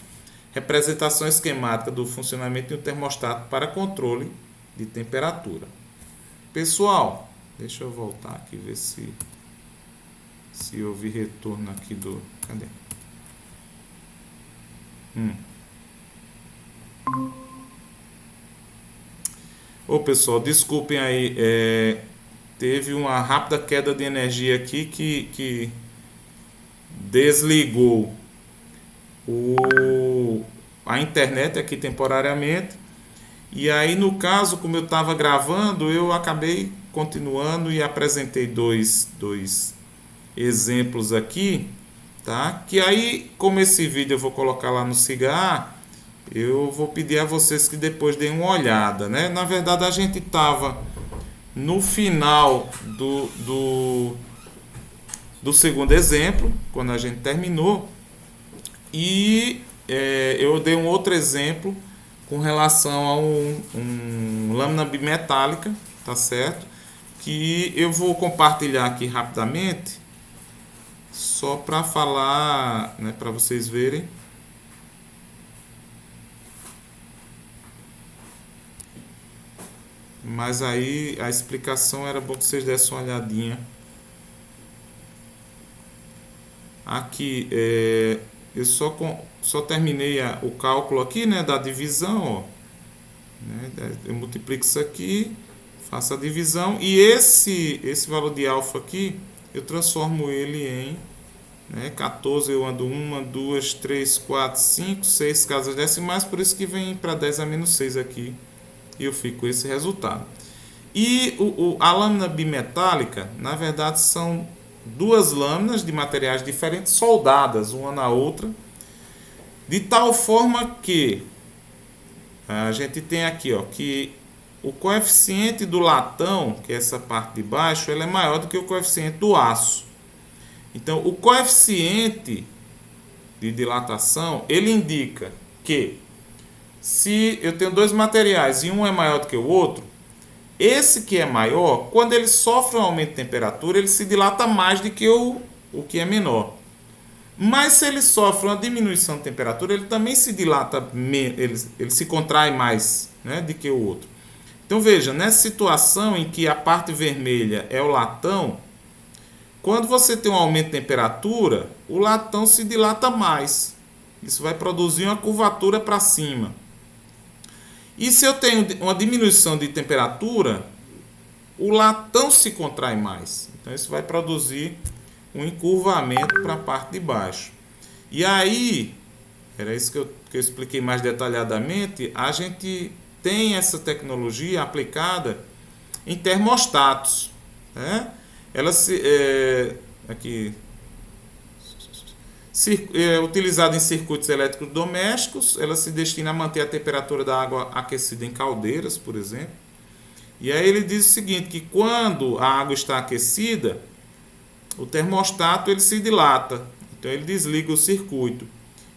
Representação esquemática do funcionamento de um termostato para controle de temperatura. Pessoal, deixa eu voltar aqui ver se Se houve retorno aqui do... Cadê? Ô pessoal, desculpem aí, teve uma rápida queda de energia aqui que desligou a internet aqui temporariamente. E aí, no caso, como eu estava gravando, eu acabei continuando e apresentei dois exemplos aqui, tá? Que aí, como esse vídeo eu vou colocar lá no Cigar, eu vou pedir a vocês que depois deem uma olhada, né? Na verdade, a gente estava no final do segundo exemplo, quando a gente terminou, e eu dei um outro exemplo com relação a um lâmina bimetálica, tá certo? Que eu vou compartilhar aqui rapidamente, só para falar, né, para vocês verem. Mas aí a explicação era bom que vocês dessem uma olhadinha. Aqui, eu só terminei o cálculo aqui, né, da divisão, ó. Né, eu multiplico isso aqui, faço a divisão, e esse valor de alfa aqui, eu transformo ele em, né, 14, eu ando 1, 2, 3, 4, 5, 6 casas decimais, por isso que vem para 10 a menos 6 aqui, e eu fico com esse resultado. E a lâmina bimetálica, na verdade, são duas lâminas de materiais diferentes soldadas uma na outra, de tal forma que a gente tem aqui, ó, que o coeficiente do latão, que é essa parte de baixo, ele é maior do que o coeficiente do aço. Então, o coeficiente de dilatação, ele indica que se eu tenho dois materiais e um é maior do que o outro, esse que é maior, quando ele sofre um aumento de temperatura, ele se dilata mais do que o que é menor. Mas se ele sofre uma diminuição de temperatura, ele também se dilata, ele se contrai mais, né, do que o outro. Então veja, nessa situação em que a parte vermelha é o latão, quando você tem um aumento de temperatura, o latão se dilata mais. Isso vai produzir uma curvatura para cima. E se eu tenho uma diminuição de temperatura, o latão se contrai mais. Então isso vai produzir um encurvamento para a parte de baixo. E aí, era isso que eu expliquei mais detalhadamente, a gente tem essa tecnologia aplicada em termostatos, né? Ela utilizada em circuitos elétricos domésticos, ela se destina a manter a temperatura da água aquecida em caldeiras, por exemplo. E aí ele diz o seguinte, que quando a água está aquecida, o termostato ele se dilata, então ele desliga o circuito.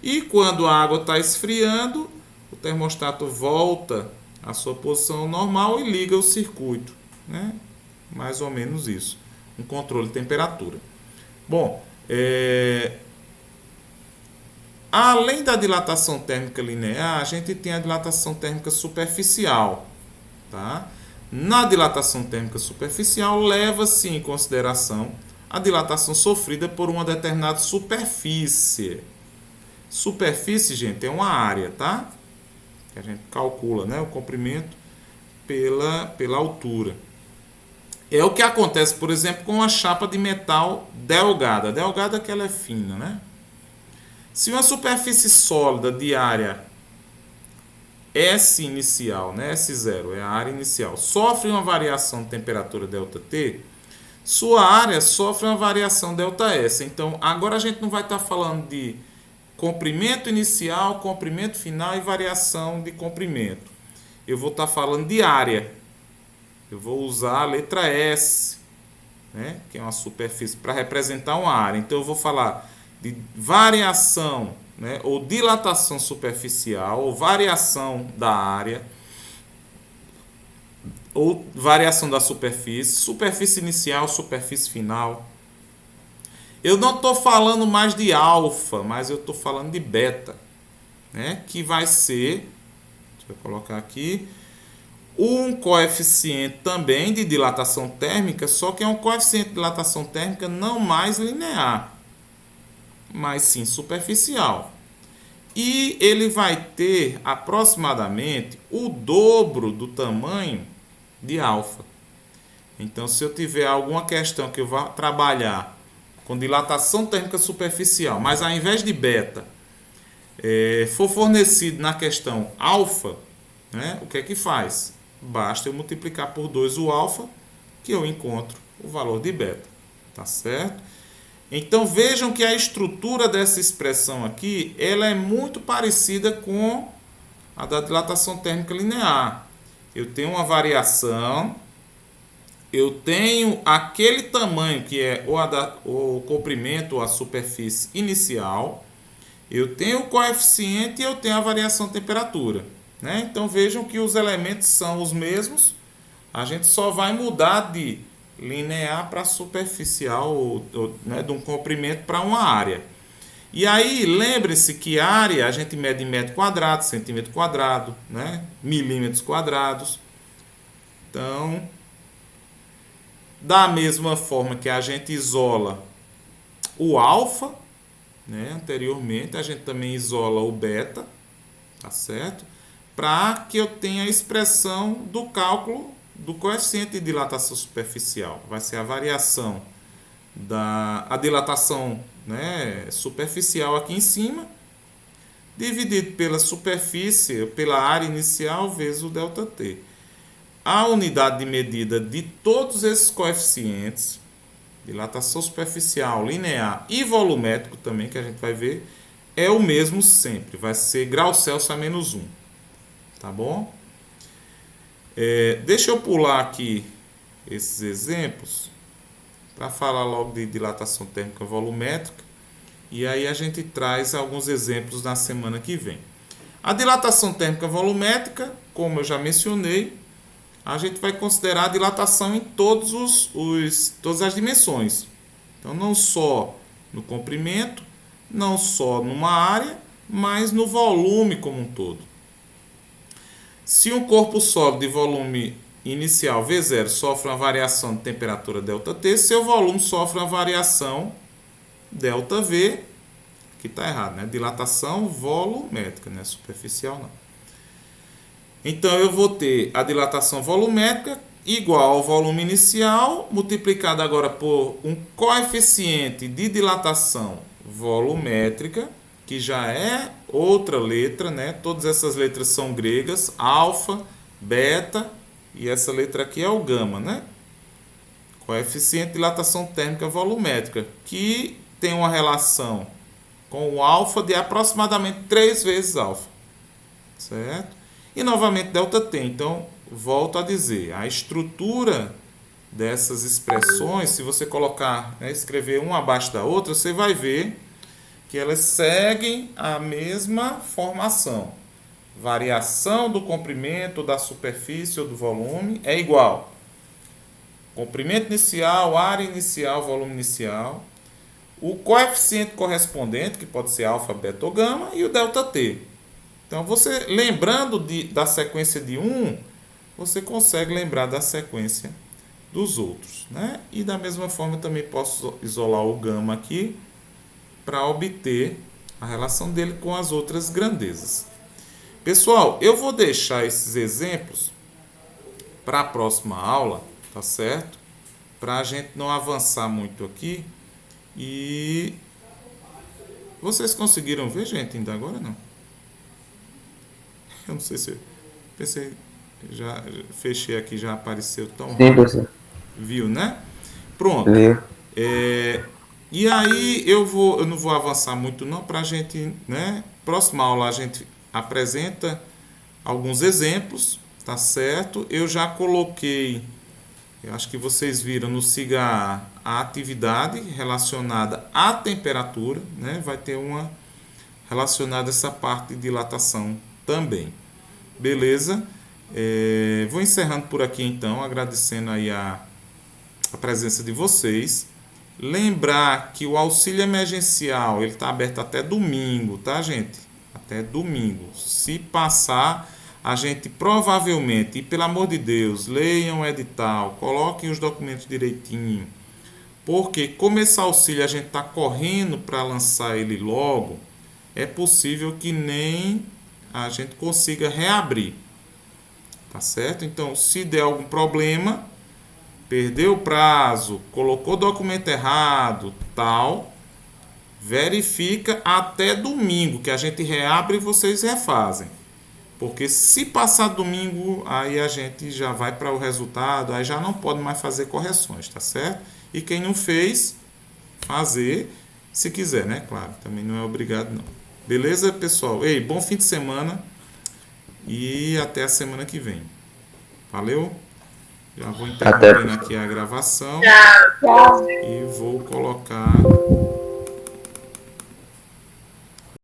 E quando a água está esfriando, o termostato volta à sua posição normal e liga o circuito, né? Mais ou menos isso, um controle de temperatura. Bom, além da dilatação térmica linear, a gente tem a dilatação térmica superficial, tá? Na dilatação térmica superficial, leva-se em consideração a dilatação sofrida por uma determinada superfície. Superfície, gente, é uma área, tá? Que a gente calcula, né, o comprimento pela altura. É o que acontece, por exemplo, com a chapa de metal delgada. Delgada que ela é fina, né? Se uma superfície sólida de área S inicial, né, S0 é a área inicial, sofre uma variação de temperatura ΔT, sua área sofre uma variação ΔS. Então, agora a gente não vai estar falando de comprimento inicial, comprimento final e variação de comprimento. Eu vou estar falando de área. Eu vou usar a letra S, né, que é uma superfície, para representar uma área. Então, eu vou falar de variação, né, ou dilatação superficial, ou variação da área, ou variação da superfície, superfície inicial, superfície final. Eu não estou falando mais de alfa, mas eu estou falando de beta, né, que vai ser, deixa eu colocar aqui, Um coeficiente também de dilatação térmica, só que é um coeficiente de dilatação térmica não mais linear, mas sim superficial. E ele vai ter aproximadamente o dobro do tamanho de alfa. Então, se eu tiver alguma questão que eu vá trabalhar com dilatação térmica superficial, mas ao invés de beta for fornecido na questão alfa, né, o que é que faz? Basta eu multiplicar por 2 o alfa, que eu encontro o valor de beta. Tá certo? Então vejam que a estrutura dessa expressão aqui, ela é muito parecida com a da dilatação térmica linear. Eu tenho uma variação, eu tenho aquele tamanho que é o comprimento ou a superfície inicial, eu tenho o coeficiente e eu tenho a variação de temperatura. Né? Então vejam que os elementos são os mesmos, a gente só vai mudar de linear para superficial, né, de um comprimento para uma área. E aí, lembre-se que área a gente mede em metro quadrado, centímetro quadrado, né, milímetros quadrados. Então, da mesma forma que a gente isola o alfa, né, anteriormente, a gente também isola o beta, tá certo? Para que eu tenha a expressão do cálculo do coeficiente de dilatação superficial. Vai ser a variação da dilatação, né, superficial aqui em cima, dividido pela superfície, pela área inicial, vezes o ΔT. A unidade de medida de todos esses coeficientes, dilatação superficial, linear e volumétrico também, que a gente vai ver, é o mesmo sempre. Vai ser grau Celsius a menos 1. Tá bom? Deixa eu pular aqui esses exemplos para falar logo de dilatação térmica volumétrica e aí a gente traz alguns exemplos na semana que vem. A dilatação térmica volumétrica, como eu já mencionei, a gente vai considerar a dilatação em todas as dimensões. Então, não só no comprimento, não só numa área, mas no volume como um todo. Se um corpo sólido de volume inicial V0 sofre uma variação de temperatura ΔT, seu volume sofre uma variação ΔV, que está errado, né? Dilatação volumétrica, né? Superficial não. Então eu vou ter a dilatação volumétrica igual ao volume inicial, multiplicado agora por um coeficiente de dilatação volumétrica, que já é outra letra, né? Todas essas letras são gregas, alfa, beta, e essa letra aqui é o gama, né? Coeficiente de dilatação térmica volumétrica, que tem uma relação com o alfa de aproximadamente 3 vezes alfa, certo? E novamente ΔT. Então, volto a dizer, a estrutura dessas expressões, se você colocar, né, escrever uma abaixo da outra, você vai ver que elas seguem a mesma formação. Variação do comprimento, da superfície ou do volume é igual. Comprimento inicial, área inicial, volume inicial. O coeficiente correspondente, que pode ser alfa, beta ou gama, e o ΔT. Então, você lembrando da sequência de um, você consegue lembrar da sequência dos outros. Né? E da mesma forma, também posso isolar o gama aqui, para obter a relação dele com as outras grandezas. Pessoal, eu vou deixar esses exemplos para a próxima aula, tá certo? Para a gente não avançar muito aqui. E vocês conseguiram ver, gente, ainda agora não? Eu não sei se eu pensei, já fechei aqui, já apareceu tão rápido. Viu, né? Pronto. E aí eu não vou avançar muito não para a gente, né? Próxima aula a gente apresenta alguns exemplos, tá certo? Eu já coloquei, eu acho que vocês viram no SIGA a atividade relacionada à temperatura, né? Vai ter uma relacionada a essa parte de dilatação também. Beleza? Vou encerrando por aqui então, agradecendo aí a presença de vocês. Lembrar que o auxílio emergencial ele está aberto até domingo, tá, gente? Até domingo. Se passar, a gente provavelmente, e pelo amor de Deus, leiam o edital, coloquem os documentos direitinho, porque como esse auxílio a gente está correndo para lançar ele logo, é possível que nem a gente consiga reabrir, tá certo? Então, se der algum problema, perdeu o prazo, colocou o documento errado, tal, verifica até domingo, que a gente reabre e vocês refazem. Porque se passar domingo, aí a gente já vai para o resultado, aí já não pode mais fazer correções, tá certo? E quem não fez, fazer, se quiser, né? Claro, também não é obrigado não. Beleza, pessoal? Ei, bom fim de semana e até a semana que vem. Valeu? Já vou Até. interrompendo aqui a gravação Tchau. e vou colocar